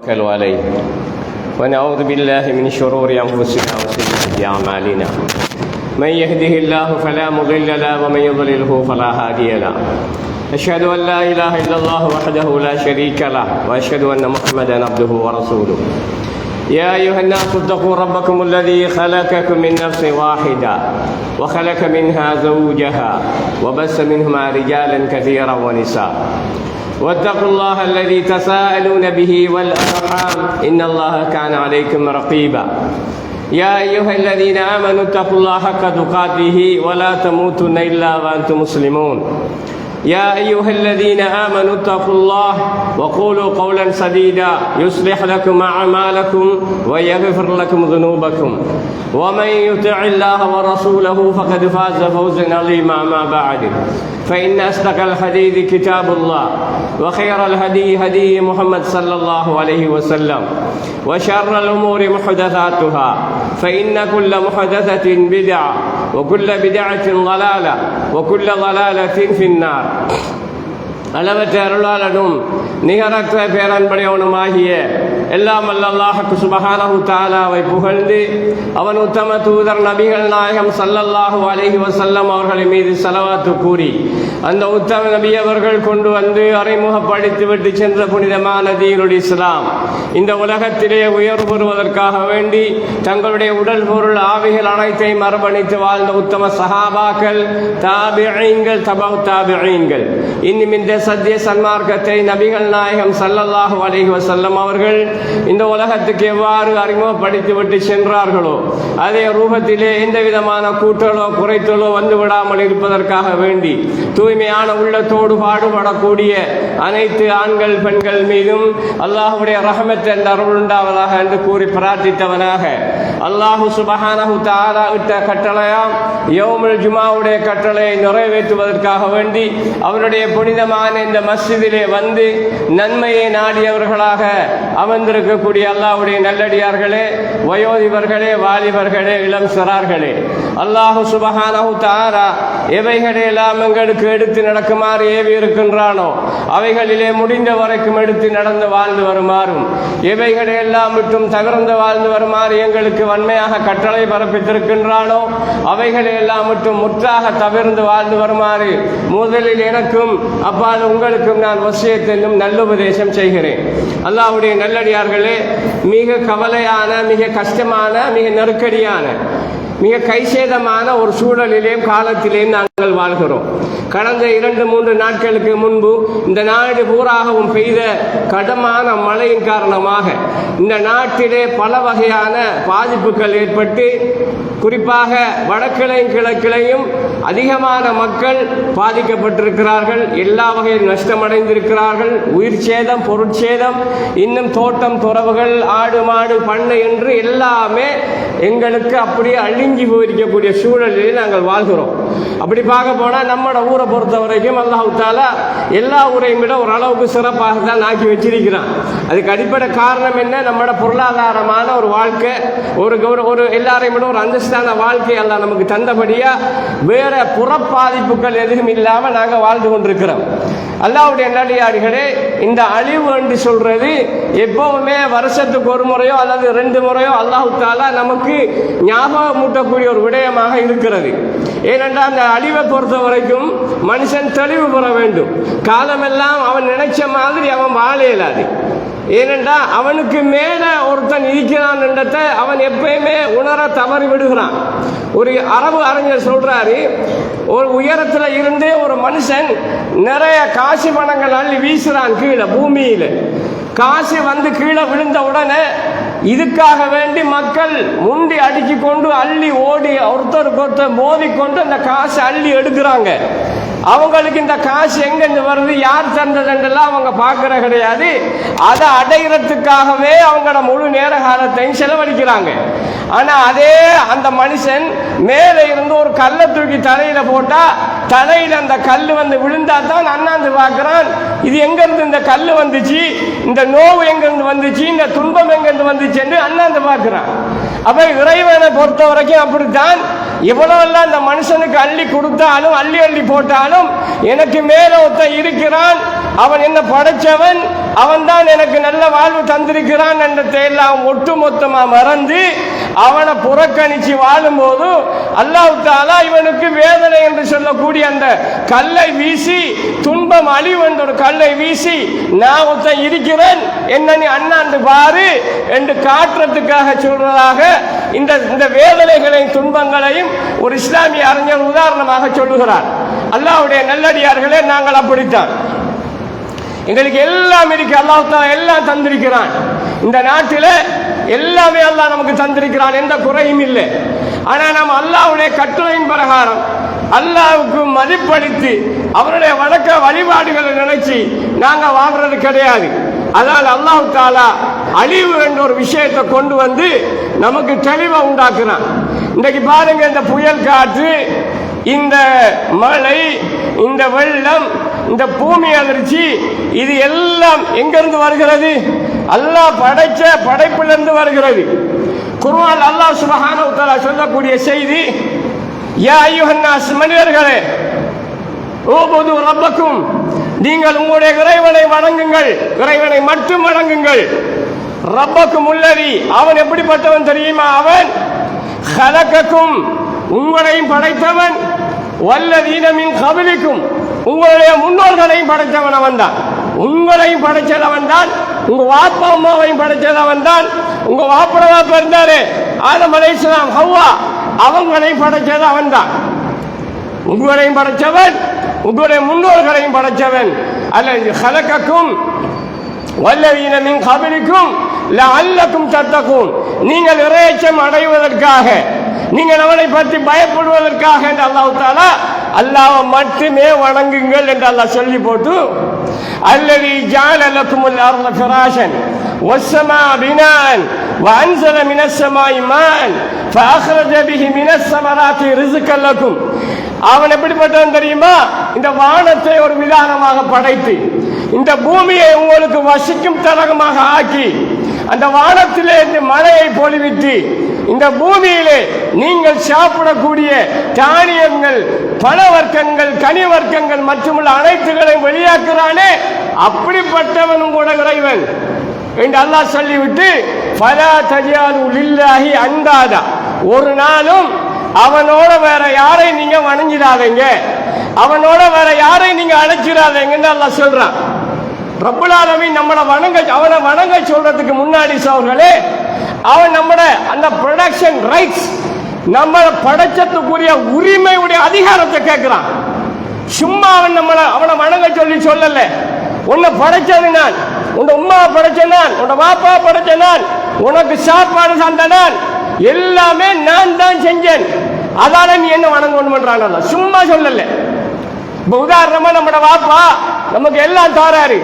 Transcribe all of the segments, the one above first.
توكلوا عليه ونعوذ بالله من شرور أنفسنا وسيئات أعمالنا من يهده الله فلا مضل له ومن يضلله فلا هادي له أشهد أن لا إله إلا الله وحده لا شريك له وأشهد أن محمدا عبده ورسوله يا أيها الناس اتقوا ربكم الذي خلقكم من نفس واحدة وخلق منها زوجها وبث منهما رجالا كثيرا ونساء واتقوا الله الذي تساءلون به والأرحام إن الله كان عليكم رقيبا يا أيها الذين آمنوا اتقوا الله حق تقاته ولا تموتن إلا وأنتم مسلمون يا أيها الذين آمنوا اتقوا الله وقولوا قولا سديدا يصلح لكم أعمالكم ويغفر لكم ذنوبكم ومن يطع الله ورسوله فقد فاز فوزا عظيما. ما بعد فإن أصدق الحديث كتاب الله وخير الهدي هدي محمد صلى الله عليه وسلم وشر الأمور محدثاتها فإن كل محدثة بدعة وكل بدعة ضلالة وكل ضلالة في النار. அளவற்ற அருளாளனும் நிகரற்ற பேரன்படையவனுமாகிய எல்லாம் வல்ல அல்லாஹ் சுப்ஹானஹு தஆலாவை புகழ்ந்து அவன் உத்தம தூதர் நபிகள் நாயகம் ஸல்லல்லாஹு அலைஹி வஸல்லம் அவர்களின் மீது ஸலவாத்து கூறி அந்த உத்தம நபி அவர்கள் கொண்டு வந்து அறிமுகப்படுத்தி விட்டு சென்ற புனிதமான தீனுல் இஸ்லாம் இந்த உலகத்திலே உயர்வு பெறுவதற்காக வேண்டி தங்களுடைய உடல் பொருள் ஆவிகள் அனைத்தையும் அர்ப்பணித்து வாழ்ந்த உத்தம சஹாபாக்கள், தாபிஈன்கள், தபஉ தாபிஈன்கள், இன்னும் இந்த சத்திய சன்மார்க்கத்தை நபிகள் நாயகம் ஸல்லல்லாஹு அலைஹி வஸல்லம் அவர்கள் இந்த உலகத்துக்கு எவ்வாறு அறிமுகப்படுத்தி விட்டு சென்றார்களோ அதே ரூபத்திலே எந்த விதமான கூட்டலோ குறைத்தலோ வந்து விடாமல் இருப்பதற்காக வேண்டி தூய்மையான உள்ளத்தோடு பாடுபடக்கூடிய அனைத்து ஆண்கள் பெண்கள் மீதும் அல்லாஹ்வுடைய ரஹ்மத் என்ற அருள் உண்டாவதாக என்று கூறி பிரார்த்தித்தவனாக அல்லாஹு சுப்ஹானஹு தஆலா இட்ட கட்டளையாம் யௌமுல் ஜுமாவுடைய கட்டளையை நிறைவேற்றுவதற்காக வேண்டி அவருடைய புனிதமான இந்த மஸ்ஜிதிலே வந்து நன்மையை நாடியவர்களாக அமர்ந்திருக்கக்கூடிய அல்லாஹ்வுடைய நல்லடியார்களே, வயோதிபர்களே, வாலிபர்களே, இளம் சிறார்களே, அல்லாஹு சுப்ஹானஹு தஆலா எவைகளெல்லாம் எங்களுக்கு எடுத்து நடக்குமாறு ஏவி இருக்கின்றானோ அவைகளிலே முடிந்த வரைக்கும் எடுத்து நடந்து வாழ்ந்து வருமாறும், எவைகளெல்லாம் விட்டும் தகர்ந்து வாழ்ந்து வருமாறு எங்களுக்கு வன்மையாக கட்டளை பிறப்பித்திருக்கின்றானோ அவைகளெல்லாம் விட்டும் முற்றாக தவிர்ந்து வாழ்ந்து வருமாறு முதலில் எனக்கும் அப்பால் உங்களுக்கும் நான் வசியத் என்னும் நல்லுபதேசம் செய்கிறேன். அல்லாஹ்வுடைய நல்லடியார்களே, மிக கவலையான, மிக கஷ்டமான, மிக நெருக்கடியான, மிக கைசேதமான ஒரு சூழலிலேயும் காலத்திலேயும் நாங்கள் வாழ்கிறோம். கடந்த 2-3 நாட்களுக்கு முன்பு இந்த நாடு பூராகவும் பெய்த கடுமையான மழையின் காரணமாக இந்த நாட்டிலே பல வகையான பாதிப்புகள் ஏற்பட்டு குறிப்பாக வடக்கிளையும் கிழக்கிளையும் அதிகமான மக்கள் பாதிக்கப்பட்டிருக்கிறார்கள். எல்லா வகையில் நஷ்டமடைந்திருக்கிறார்கள். உயிர் சேதம், பொருட்சேதம், இன்னும் தோட்டம் துறவுகள், ஆடு மாடு பண்ணை என்று எல்லாமே எங்களுக்கு அப்படியே அழிஞ்சி போயிருக்கக்கூடிய சூழலில் நாங்கள் வாழ்கிறோம். அப்படி பார்க்க போனால் நம்மளோட ஊரை பொறுத்த வரைக்கும் அல்லாஹ் தஆலா எல்லா ஊரையும் விட ஓரளவுக்கு சிறப்பாக தான் ஆக்கி வச்சிருக்கிறான். அதுக்கு அடிப்படை காரணம் என்ன? நம்மளோட பொருளாதாரமான ஒரு வாழ்க்கை, ஒரு எல்லாரையும் விட ஒரு அந்தஸ்தான வாழ்க்கை எல்லாம் நமக்கு தந்தபடியா வேற புறப்பாதிப்புகள் எதுவும் இல்லாமல் நாங்கள் வாழ்ந்து கொண்டிருக்கிறோம். அல்லாஹ்வுடைய நல்லடியார்களே, இந்த அழிவு என்று சொல்றது எப்பவுமே வருஷத்துக்கு ஒரு முறையோ அல்லது 2 முறையோ அல்லாஹ் தஆலா நமக்கு ஞாபகம் மூட்டக்கூடிய ஒரு விடயமாக இருக்கிறது. ஏனென்றால் அந்த அழிவை பொறுத்த வரைக்கும் மனுஷன் தெளிவு பெற வேண்டும். காலமெல்லாம் அவன் நினைச்ச மாதிரி அவன் வாழ இயலாது. ஏனென்றால் அவனுக்கு மேல ஒருத்தன் இருக்கிறான் என்றதை அவன் எப்பயுமே உணர தவறி விடுகிறான். ஒரு அரபு அறிஞர் சொல்றாரு, ஒரு உயரத்துல இருந்து ஒரு மனுஷன் நிறைய காசு பணங்கள் அள்ளி வீசுறான் கீழே பூமியில. காசு வந்து கீழே விழுந்த உடனே இதுக்காக வேண்டி மக்கள் முண்டி அடிச்சு கொண்டு அள்ளி ஓடி ஒருத்தருக்கு ஒருத்தர் மோதிக்கொண்டு அந்த காசு அள்ளி எடுக்கிறாங்க. அவங்களுக்கு இந்த காசு எங்கிருந்து வருது, யார் தந்ததுன்றெல்லாம் அவங்க பார்க்கற கிடையாது. அதை அடைகிறதுக்காகவே அவங்களோட முழு நேர காலத்தையும் செலவழிக்கிறாங்க. ஆனா அதே அந்த மனுஷன் மேலே இருந்து ஒரு கல்லை தூக்கி தலையில போட்டா தலையில அந்த கல் வந்து விழுந்தா தான் அண்ணாந்து பார்க்கிறான், இது எங்கிருந்து இந்த கல் வந்துச்சு, இந்த நோவு எங்கிருந்து வந்துச்சு, இந்த துன்பம் எங்கிருந்து வந்துச்சு என்று அண்ணாந்து பார்க்கிறான். அப்ப இறைவனை பொறுத்த வரைக்கும் அப்படித்தான். எவ்வளவெல்லாம் இந்த மனுஷனுக்கு அள்ளி கொடுத்தாலும் அள்ளி அள்ளி போட்டாலும் எனக்கு மேல ஒருத்தன் இருக்கிறான், அவன் என்ன படைச்சவன், அவன் தான் எனக்கு நல்ல வாழ்வு தந்திருக்கிறான் என்றதை எல்லாம் ஒட்டுமொத்தமா மறந்து அவனை புறக்கணிச்சு வாழும்போது அல்லாஹ் தஆலா இவனுக்கு வேதனை என்று சொல்லக்கூடிய அந்த கல்லை வீசி, துன்பம் அழிவு என்ற ஒரு கல்லை வீசி, நான் ஒருத்தன் இருக்கிறேன் என்ன நீ அண்ணாண்டு பாரு என்று காட்டுறதுக்காக சொல்றதாக இந்த வேதனைகளையும் துன்பங்களையும் ஒரு இஸ்லாமிய அறிஞர் உதாரணமாக சொல்லுகிறார். அல்லாஹ்வுடைய நல்லடியார்களே, நாங்கள் அப்படித்தான். எங்களுக்கு எல்லாம் இருக்கு, அல்லாஹ் தஆலா எல்லாம் தந்திருக்கிறான். இந்த நாட்டில் எல்லாமே அல்லாஹ் நமக்கு தந்திருக்கிறான், எந்த குறையும் இல்லை. ஆனா நாம் அல்லாஹ்வுடைய கட்டளையின் பிரகாரம் அல்லாஹ்வுக்கு மதிப்பளித்து அவருடைய வணக்க வழிபாடுகளை நினைச்சு நாங்க வாழ்றது கிடையாது. அதனால் அல்லாஹ் தஆலா அழிவு என்ற ஒரு விஷயத்தை கொண்டு வந்து நமக்கு தெளிவை உண்டாக்குறான். இன்றைக்கு பாருங்க, இந்த புயல் காற்று, இந்த மழை, இந்த வெள்ளம், இந்த பூமி அதிர்ச்சி, இது எல்லாம் எங்கிருந்து வருகிறது? அல்லாஹ் படைச்ச படைப்பிலிருந்து வருகிறது. குர்ஆன் அல்லாஹ் சுப்ஹானஹு வ தஆலா சொல்லக்கூடிய செய்தி, யா அய்யுஹன்னாஸ், மனிதர்களே, உபுது ரப்பக்கும், நீங்கள் உங்களுடைய இறைவனை வணங்குங்கள், இறைவனை மட்டும் வணங்குங்கள். ரப்பக்கும் உள்ளதி, அவன் எப்படிப்பட்டவன் தெரியுமா? அவன் ஹலகக்கும், உங்களையும் படைத்தவன், வல்லதீன மின் கபிலிக்கும், உங்களுடைய முன்னோர்களையும் படைத்தவன் அவன் தான். உங்களையும் படைச்சதவன் தான், உங்க வாப்பா அம்மாவையும் படைச்சதவன் தான். உங்க வாப்பா பிறந்தாரு ஆதம் அலைஹிஸ்ஸலாம், ஹவ்வா, அவங்களையும் படைச்சது அவன் தான். உங்களையும் படைச்சவன், உங்களுடைய முன்னோர்களையும் படைச்சவன். அல்லது ஹலகக்கும் வல்லதீன மின் கபிலிக்கும் லஅல்லக்கும் தத்தகூன், நீங்கள் இறையச்சம் அடைவதற்காக, நீங்கள் அவனை பற்றி பயப்படுவதற்காக என்று அல்லாஹ் தஆலா அல்லாஹ்வை மட்டுமே வணங்குங்கள் என்று அல்லாஹ் சொல்லி போட்டு, அல்லதி ஜஅல லக்குமுல் அர்த ஃபிராஷன் வஸ்ஸமா பினான் வஅன்ஸல மினஸ் ஸமாஇ மான் ஃபஅக்ரஜ பிஹி மினஸ் ஸமராத்தி ரிஸ்கன் லக்கும், அவன் எப்படிப்பட்டவன் தெரியுமா? இந்த வானத்தை ஒரு விதானமாக படைத்து, இந்த பூமியை உங்களுக்கு வசிக்கும் தலகமாக ஆக்கி, அந்த வானத்திலே இந்த மழையை பொழிவிட்டு, இந்த பூமியிலே நீங்கள் சாப்பிடக்கூடிய தானியங்கள், பழ வர்க்கங்கள், கனி வர்க்கங்கள் மற்றுமுள்ள அனைத்துகளையும் வெளியாக்குறானே, அப்படிப்பட்டவன் கூட இறைவன் என்று அல்லாஹ் சொல்லிவிட்டு, ஃபலா தஜாலு லில்லாஹி அந்தாதா, ஒரு நாளும் அவனோட வேற யாரை நீங்க வணங்கிடாதீங்க, அவனோட வேற யாரை நீங்க அழைச்சிடாதீங்கன்னு அல்லாஹ் சொல்றான். ரப்புல் ஆலமீன் நம்மளை வணங்க, அவனை வணங்க சொல்றதுக்கு முன்னாடி சோர்களே, அவன் நம்மட அந்த ப்ரொடக்ஷன் ரைட்ஸ், நம்மளை படைச்சத்துக்குரிய உரிமையுடைய அதிகாரத்தை கேட்கிறான். சும்மா அவன் அவனை வணங்க சொல்லி சொல்லல. உன்னை படைச்சது நான், உன் உம்மாவை படைச்ச நான், உன் பாப்பா படைச்ச நான், உனக்கு சாப்பாடு தந்த நான், எல்லாமே நான் தான் செஞ்சேன், அதால நீ என்ன வணங்கணும்ன்றான். சும்மா சொல்லல. இப்ப உதாரணமா நம்மட வாப்பா நமக்கு எல்லாம் தாராரு,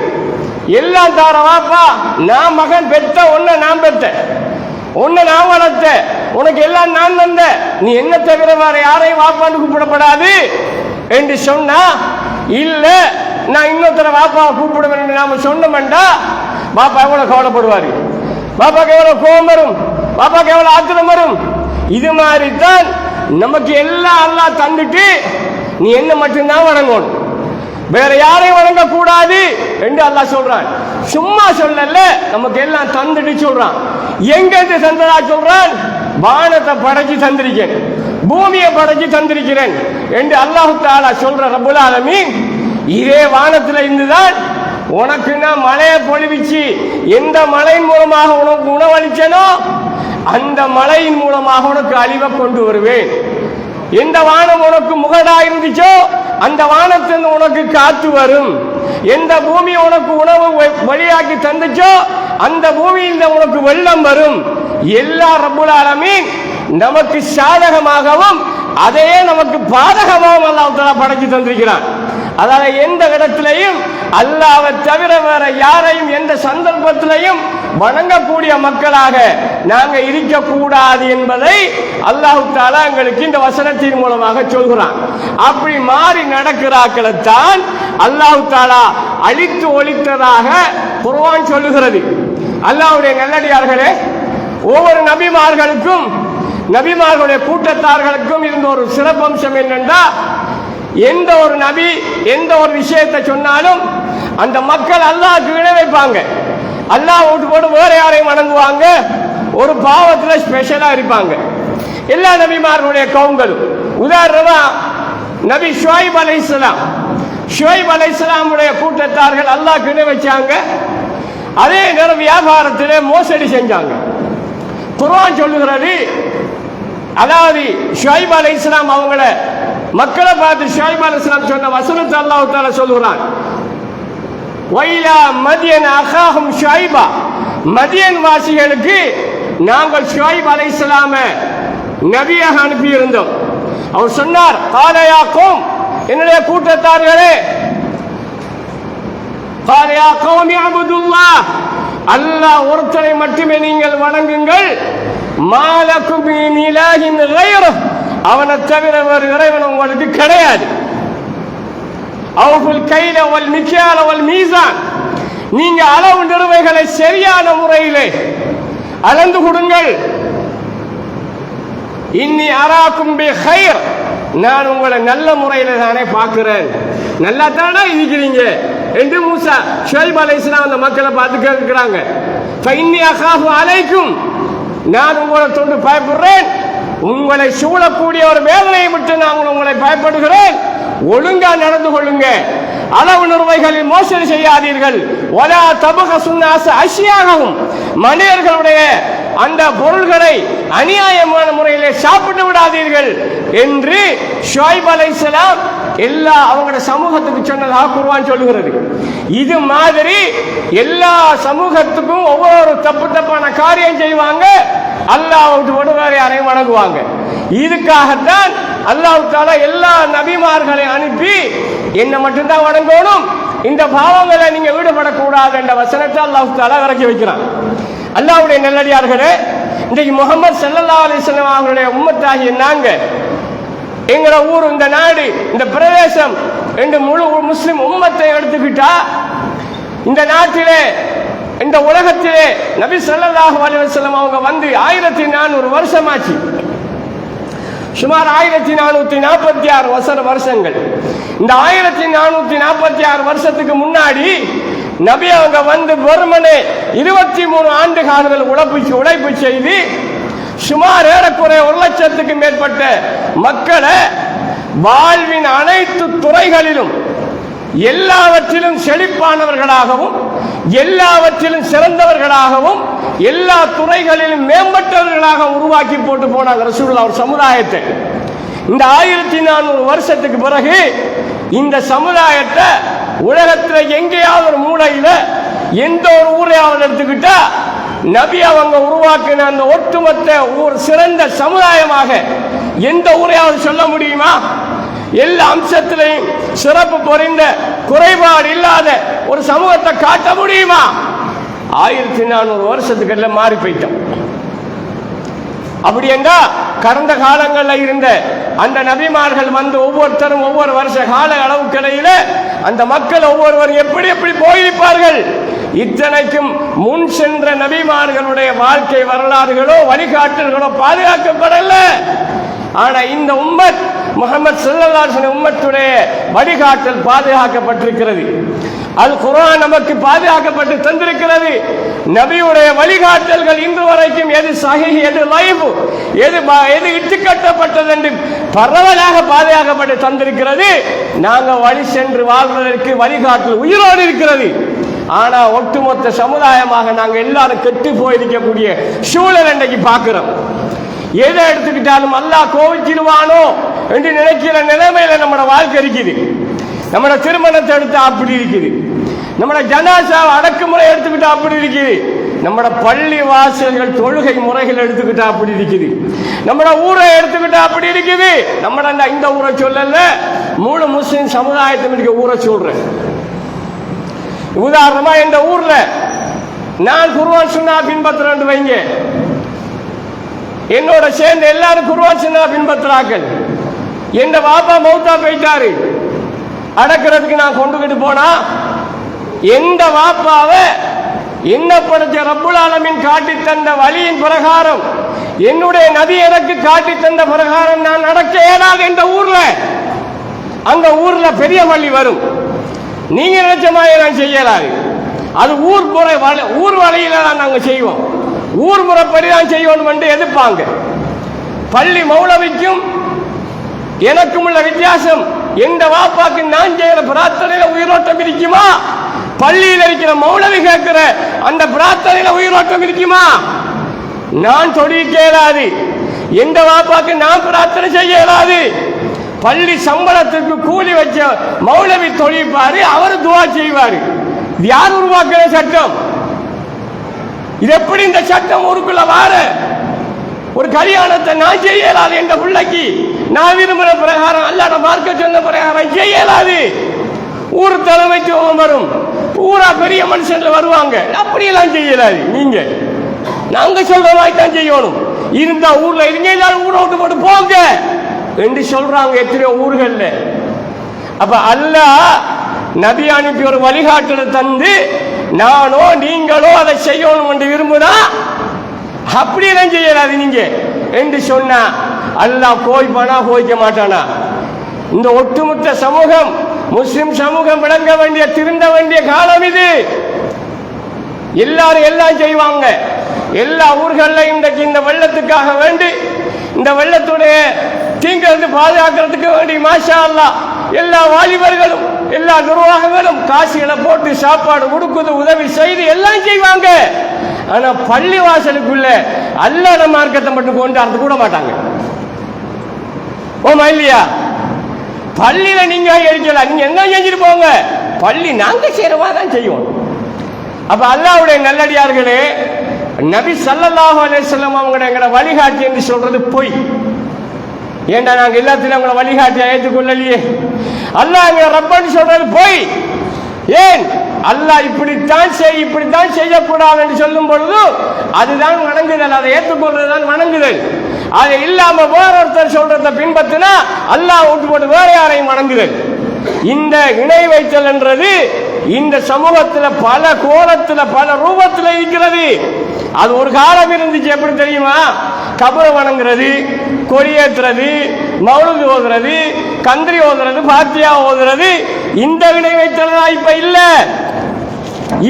எல்லாம் தார வாப்பா, நான் மகன் பெத்த, உன்னை நான் பெத்த, உன்னை நான் வளர்த்த, உனக்கு எல்லாம் நான் தந்த, நீ என்ன தவிர வேற யாரையும் வாப்பான்னு கூப்பிடப்படாது என்று சொன்னா, இல்ல நான் இன்னொருத்தர வாப்பாவை கூப்பிடுவேன் என்று நாம சொன்னோம்டா பாப்பா எவ்வளவு கவலைப்படுவாரு, பாப்பாக்கு எவ்வளவு கோபம் வரும், பாப்பாக்கு எவ்வளவு ஆத்திரம் வரும். இது மாதிரி தான் நமக்கு எல்லாம் அல்லாஹ் தந்துட்டு நீ என்ன மட்டும்தான் வணங்கணும், வேற யாரையும் வணங்க கூடாது என்று அல்லாஹ் சொல்றான். சும்மா சொல்லல, நமக்கு எல்லாம் தந்துட்டு சொல்றான். எங்க தந்ததா சொல்றான்? வானத்தை படைச்சு தந்திருக்கேன், பூமியை படைச்சு தந்திருக்கிறேன் என்று அல்லாஹ் தஆலா சொல்ற ரப்புல் ஆலமீன். இதே வானத்தில் இருந்துதான் உனக்கு நான் மழையை பொழிவிச்சு, எந்த மழையின் மூலமாக உனக்கு உணவளிச்சனோ அந்த மழையின் மூலமாக உனக்கு அழிவை கொண்டு வருவேன். எந்த வானம் உனக்கு முகடா இருந்துச்சோ அந்த வானத்திலிருந்து உனக்கு காத்து வரும். எந்த பூமி உனக்கு உணவு வழியாக்கி தந்துச்சோ அந்த பூமியில் உனக்கு வெள்ளம் வரும். எல்லா ரப்புல் ஆலமீன் நமக்கு சாதகமாகவும் அதையே நமக்கு பாதகமாகவும் அல்லாஹ் தஆலா படைச்சு தந்திருக்கிறான். அதால எந்த இடத்திலையும் அல்லாஹ்வை தவிர வேற யாரையும் எந்த சந்தர்ப்பத்திலையும் வணங்கக்கூடிய மக்களாக நாங்க இருக்கக்கூடாது என்பதை அல்லாஹ் தஆலா எங்களுக்கு இந்த வசனத்தின் மூலமாக சொல்கிறான். அப்படி மாறி நடக்கிறார்கள்தான் அல்லாஹ் தஆலா அழித்து ஒழித்ததாக குர்ஆன் சொல்லுகிறது. அல்லாஹ்வுடைய நல்லடியார்களே, ஒவ்வொரு நபிமார்களுக்கும் நபிமார்களுடைய கூட்டத்தார்களுக்கும் இருந்த ஒரு சிறப்பம்சம் என்னென்றா, எந்த ஒரு நபி எந்த ஒரு விஷயத்தை சொன்னாலும் அந்த மக்கள் அல்லாஹ்வுக்கு இணை வைப்பாங்க. அல்லாஹ் விட்டு போட்டு வேற யாரையும் வணங்குவாங்க. ஒரு பாவத்தில் ஸ்பெஷலா இருப்பாங்க எல்லா நபிமார்களுடைய கவுங்களும். உதாரணமா நபி ஷுவைப் அலைஹிஸ்ஸலாம், ஷுவைப் அலைஹிஸ்ஸலாமுடைய கூட்டத்தார்கள் அல்லாஹ்வுக்கு இணை வச்சாங்க. அதே நேரம் வியாபாரத்திலே மோசடி செஞ்சாங்க. குர்ஆன் சொல்லுகிறது, அதாவது ஷுவைப் அலைஹிஸ்ஸலாம் அவங்கள மக்களை பார்த்து ஷுவைப் அலைஹிஸ்ஸலாம் சொன்ன வசனத்தை அல்லாஹ் தஆலா சொல்லுகிறான், வைலா மதியன் அகாஹும் ஷுவைபா, மதியன் வாசிகளுக்கு நாங்கள் ஷுவைப் அலைஹிஸ்ஸலாமை நபியாக அனுப்பி இருந்தோம். அவர் சொன்னார், காலையா கோம், என்னுடைய கூட்டத்தார்களே, காலையா கோம் யஅபுதுல்லாஹ், அல்லாஹ் ஒருத்தரை மட்டுமே நீங்கள் வணங்குங்கள், மாலக்கும் மின் இலாஹின் கைரு, அவனை தவிர வேறு இறைவன் உங்களுக்கு கிடையாது. அவுஃபுல் கைல வல் மிக்யால வல் மீசான், நீங்க அளவு நிறுவைகளை சரியான முறையிலே அளந்து கொடுங்கள். இன்னி அராக்கும் பி கைர், நான் உங்களை நல்ல முறையில தானே பார்க்கிறேன், நல்லா தானே இருக்கிறீங்க என்று மூசா ஷுவைப் அலைஹிஸ்ஸலாம் அந்த மக்களை பார்த்து கேட்கிறாங்க. ஃபஇன்னி அகாஃபு அலைக்கும், நான் உங்களை தொண்டு பயப்படுறேன், உங்களை சூழக்கூடிய ஒரு வேதனையை விட்டு நான் உங்களை பயப்படுகிறேன், ஒழுங்கா நடந்து கொள்ளுங்க, அளவு நிர்வைகளில் மோசடி செய்யாதீர்கள், வலா தபகசுன் நாஸ அஷ்யாஹும், மனிதர்களுடைய அந்த பொருள்களை அநியாயமான முறையிலே சாப்பிட்டு விடாதீர்கள் என்று ஷுவைப் அலைஹிஸ்ஸலாம் எல்லா அவங்களோட சமூகத்துக்கு சொன்னதாக குர்ஆன் சொல்லுகிறது. இது மாதிரி எல்லா சமூகத்துக்கும் ஒவ்வொரு தப்பான காரியம் செய்வாங்க, அல்லாஹ்வுக்கு ஒருவரை யாரையும் வணங்குவாங்க. இதுக்காகத்தான் அல்லாஹ் தஆலா எல்லா நபிமார்களையும் அனுப்பி என்ன மட்டும்தான் வணங்கணும், இந்த பாவங்களை நீங்க ஈடுபடக்கூடாது என்ற வசனத்தை அல்லாஹ் தஆலா இறக்கி வைக்கிறான். அல்லாஹ்வுடைய நல்லடியார்களே, இன்றைக்கு முஹம்மது ஸல்லல்லாஹு அலைஹி வஸல்லம் அவர்களுடைய உம்மத்தாகிய நாங்க, எங்களோட ஊர், இந்த நாடு, இந்த பிரதேசம் என்று முழு முஸ்லிம் உம்மத்தை எடுத்துக்கிட்டா, இந்த நாட்டிலே இந்த உலகத்திலே நபி ஸல்லல்லாஹு அலைஹி வஸல்லம் அவங்க வந்து 1400 வருஷமாச்சு. சுமார் 1446 வருஷங்கள். இந்த 1446 வருஷத்துக்கு முன்னாடி நபி அவங்க வந்து வெறுமனே 23 ஆண்டு காலங்கள் உழைப்பு செய்து சுமார் ஏறக்குறைய 1 லட்சத்துக்கு மேற்பட்ட மக்களை வாழ்வின் அனைத்து துறைகளிலும் எல்லாவற்றிலும் செழிப்பானவர்களாகவும் எல்லாவற்றிலும் சிறந்தவர்களாகவும் எல்லா துறைகளிலும் மேம்பட்டவர்களாக உருவாக்கி போட்டு போனாங்க ரசூலுல்லாஹ் ஒரு சமுதாயத்தை. இந்த 1400 வருஷத்துக்கு பிறகு இந்த சமுதாயத்தை உலகத்தில் எங்கேயாவது ஒரு மூலையில எந்த ஒரு ஊரையாவது எடுத்துக்கிட்டா நபி அவங்க உருவாக்கின அந்த ஒட்டுமொத்த ஒரு சிறந்த சமுதாயமாக எந்த ஊரையாவது சொல்ல முடியுமா? எல்லா அம்சத்திலையும் சிறப்பு பொறிந்த குறைபாடு இல்லாத ஒரு சமூகத்தை காட்ட முடியுமா? 1400 வருஷத்துக்கு எல்லாம் மாறி போயிட்டோம். அப்படி என்றா கடந்த காலங்களில் இருந்த அந்த நபிமார்கள் வந்து ஒவ்வொருத்தரும் ஒவ்வொரு வருஷ கால அளவுக்கிடையில அந்த மக்கள் ஒவ்வொருவரும் எப்படி எப்படி போயிருப்பார்கள். இத்தனைக்கும் முன் சென்ற நபிமார்களுடைய வாழ்க்கை வரலாறுகளோ வழிகாட்டல்களோ பாதுகாக்கப்படல. ஆனா இந்த உம்மத் முஹம்மது ஸல்லல்லாஹு அலைஹி வஸல்லம் உம்மத்துடைய வழிகாட்டல் பாதுகாக்கப்பட்டிருக்கிறது. அல் குர்ஆன் நமக்கு பாதுகாக்கப்பட்டு தந்திருக்கிறது. நபியுடைய வழிகாட்டல்கள் இன்று வரைக்கும் எது சஹீஹ் எது லைஃப் எது இட்டுக்கட்டப்பட்டது என்று பரவலாக பாதுகாக்கப்பட்டு தந்திருக்கிறது. நாங்க வழி சென்று வாழ்வதற்கு வழிகாட்டல் உயிரோடு இருக்கிறது. ஆனா ஒட்டுமொத்த சமுதாயமாக நாங்க எல்லாரும் கெட்டு போயிருக்கக்கூடிய சூழல் இன்றைக்கு பார்க்கிறோம். எதை எடுத்துக்கிட்டாலும் அல்லாஹ் கோவிச்சிருவானோ என்று நினைக்கிற நிலைமையில நம்மளோட வாழ்க்கை இருக்குது. நம்மளோட திருமணத்தை எடுத்தா அப்படி இருக்குது, நம்மளோட ஜனாசா அடக்குமுறை எடுத்துக்கிட்டா அப்படி இருக்குது, நம்மளோட பள்ளி வாசல்கள் தொழுகை முறைகள் எடுத்துக்கிட்டா அப்படி இருக்குது, நம்மளோட ஊரை எடுத்துக்கிட்டா அப்படி இருக்குது. நம்மள இந்த ஊரை சொல்லல, முழு முஸ்லிம் சமுதாயத்தை இருக்க ஊரை சொல்றேன். உதாரணமா இந்த ஊர்ல நான் குர்ஆன் சுன்னா பின்பற்றுறேன் வைங்க, என்னோட சேர்ந்து எல்லாரும் குர்ஆன் சுன்னா பின்பற்றுறார்கள். எந்த பாப்பா மௌத்தா போயிட்டாரு, அடக்கிறதுக்கு நான் கொண்டுகிட்டு போனா எந்த வாப்பாவை என்ன படைச்ச ரப்புல் ஆலமீன் காட்டி தந்த வழியின் பிரகாரம் என்னுடைய நபி எனக்கு காட்டி தந்த பிரகாரம் நான் நடக்க ஏறாது. என்ற ஊர்ல அங்க ஊர்ல பெரிய பள்ளி வரும். நீங்க நினைச்ச மாதிரி நான் செய்யலாது. அது ஊர் வழியில தான் நாங்க செய்வோம். ஊர் முறைப்படி தான் செய்வோம் என்று எதிர்ப்பாங்க. பள்ளி மௌலவிக்கும் எனக்கும் உள்ள வித்தியாசம், எந்த வாப்பாக்கு நான் செய்கிற பிரார்த்தனையில உயிரோட்டம் இருக்குமா, பள்ளியில் இருக்கிற மௌலவி கேட்கிற அந்த பிரார்த்தனையில உயிரோட்டம் இருக்குமா? நான் தொழில் கேளாது, எந்த வாப்பாக்கு நான் பிரார்த்தனை செய்ய இயலாது. பள்ளி சம்பளத்துக்கு கூலி வச்ச மௌலவி தொழிப்பாரு, அவரு துவா செய்வாரு. இது யார் உருவாக்குற சட்டம்? இது எப்படி இந்த சட்டம் ஊருக்குள்ள வார? ஒரு கல்யாணத்தை நான் செய்யலாது, என்ற பிள்ளைக்கு நான் விரும்புகிற பிரகாரம் அல்லாட மார்க்க சொன்ன பிரகாரம் செய்யலாது. ஊர் தலைமைத்துவம் வரும், ஊரா பெரிய மனுஷன்ல வருவாங்க, அப்படியெல்லாம் செய்யலாது. நீங்க நாங்க சொல்ற மாதிரி தான் செய்யணும். இருந்தா ஊர்ல இருங்க, எல்லாரும் ஊரை விட்டு போட்டு போங்க என்று சொல்றாங்க எத்தனையோ ஊர்கள்ல. அப்ப அல்லாஹ் நபி அனுப்பி ஒரு வழிகாட்டலை தந்து நானோ நீங்களோ அதை செய்யணும் என்று விரும்புனா அப்படியெல்லாம் செய்யலாது நீங்க என்று சொன்னா அல்லாஹ் கோய்ப்பானா கோய்க்க மாட்டானா? இந்த ஒட்டுமொத்த சமூகம், முஸ்லிம் சமூகம் விளங்க வேண்டிய, திருந்த வேண்டிய காலம் இது. எல்லாரும் எல்லாம் செய்வாங்க. எல்லா ஊர்கள்ல இன்றைக்கு இந்த வெள்ளத்துக்காக வேண்டி, இந்த வெள்ளத்துடைய தீங்கிலிருந்து பாதுகாக்கிறதுக்கு வேண்டி மாஷா அல்லாஹ் எல்லா வாலிபர்களும் எல்லா நிர்வாகங்களும் காசுகளை போட்டு சாப்பாடு கொடுக்குது, உதவி செய்து எல்லாம் செய்வாங்க. ஆனா பள்ளி வாசலுக்குள்ள அல்லாஹ் மார்க்கத்தை மட்டும் கொண்டாடுறது கூட மாட்டாங்க. ஓமா இல்லையா? பள்ளியில நீங்க எரிக்கல, நீங்க என்ன செஞ்சுட்டு போங்க, பள்ளி நாங்க செய்யறவா தான் செய்வோம். அப்ப அல்லாஹ்வுடைய நல்லடியார்களே, நபி ஸல்லல்லாஹு அலைஹி வஸல்லம் அவங்களோட வழிகாட்டி என்று சொல்றது பொய். ஏண்டா நாங்க எல்லாத்திலும் அவங்கள வழிகாட்டி ஏற்றுக்கொள்ளலையே. அல்லாஹ் ரப்பன்னு சொல்றது பொய். ஏன்? அல்லாஹ் இப்படித்தான் செய்யக்கூடாது என்று சொல்லும் பொழுது அதுதான் வணங்குதல், அதை ஏற்றுக்கொள்றதுதான் வணங்குதல். அது இல்லாம வேற ஒருத்தர் சொல்றதை பின்பற்றினா அல்லாஹ் விட்டு போட்டு வேற யாரையும் வணங்குதல். இந்த இணை வைத்தல் என்றது இந்த சமூகத்துல பல கோணத்துல பல ரூபத்துல இருக்கிறது. அது ஒரு காலம் இருந்துச்சு. எப்படி தெரியுமா? கபரை வணங்குறது, கொடியேற்றுறது, மௌலுது ஓதுறது, கந்திரி ஓதுறது, பாத்தியா ஓதுறது, இந்த இணை வைத்தல் தான் இப்ப இல்ல.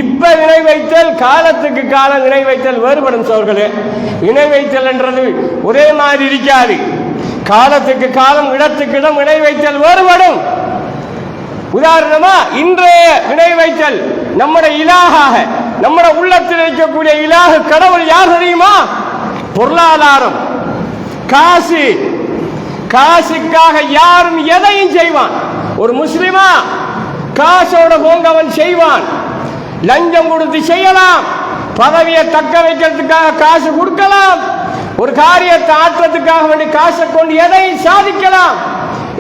இப்ப இணை வைத்தல் காலத்துக்கு காலம் இணை வைத்தல் வேறுபடும் சோர்களே. இணை வைத்தல் என்றது ஒரே மாதிரி இருக்காது. காலத்துக்கு காலம் இடத்துக்கு இடம் இணை வைத்தல் வேறுபடும். உதாரணமா இன்றைய இணை வைத்தல் நம்முடைய இலாகாக, நம்முடைய உள்ளத்தில் இருக்கக்கூடிய இலாக கடவுள் யார் தெரியுமா? பொருளாதாரம், காசு. காசுக்காக யாரும் எதையும் செய்வான். ஒரு முஸ்லிமா காசோட போங்க அவன் செய்வான். லஞ்சம் கொடுத்து செய்யலாம், பதவியை தக்க வைக்கிறதுக்காக காசு கொடுக்கலாம், ஒரு காரியத்தை ஆற்றத்துக்காக வேண்டி காசை கொண்டு எதையும் சாதிக்கலாம்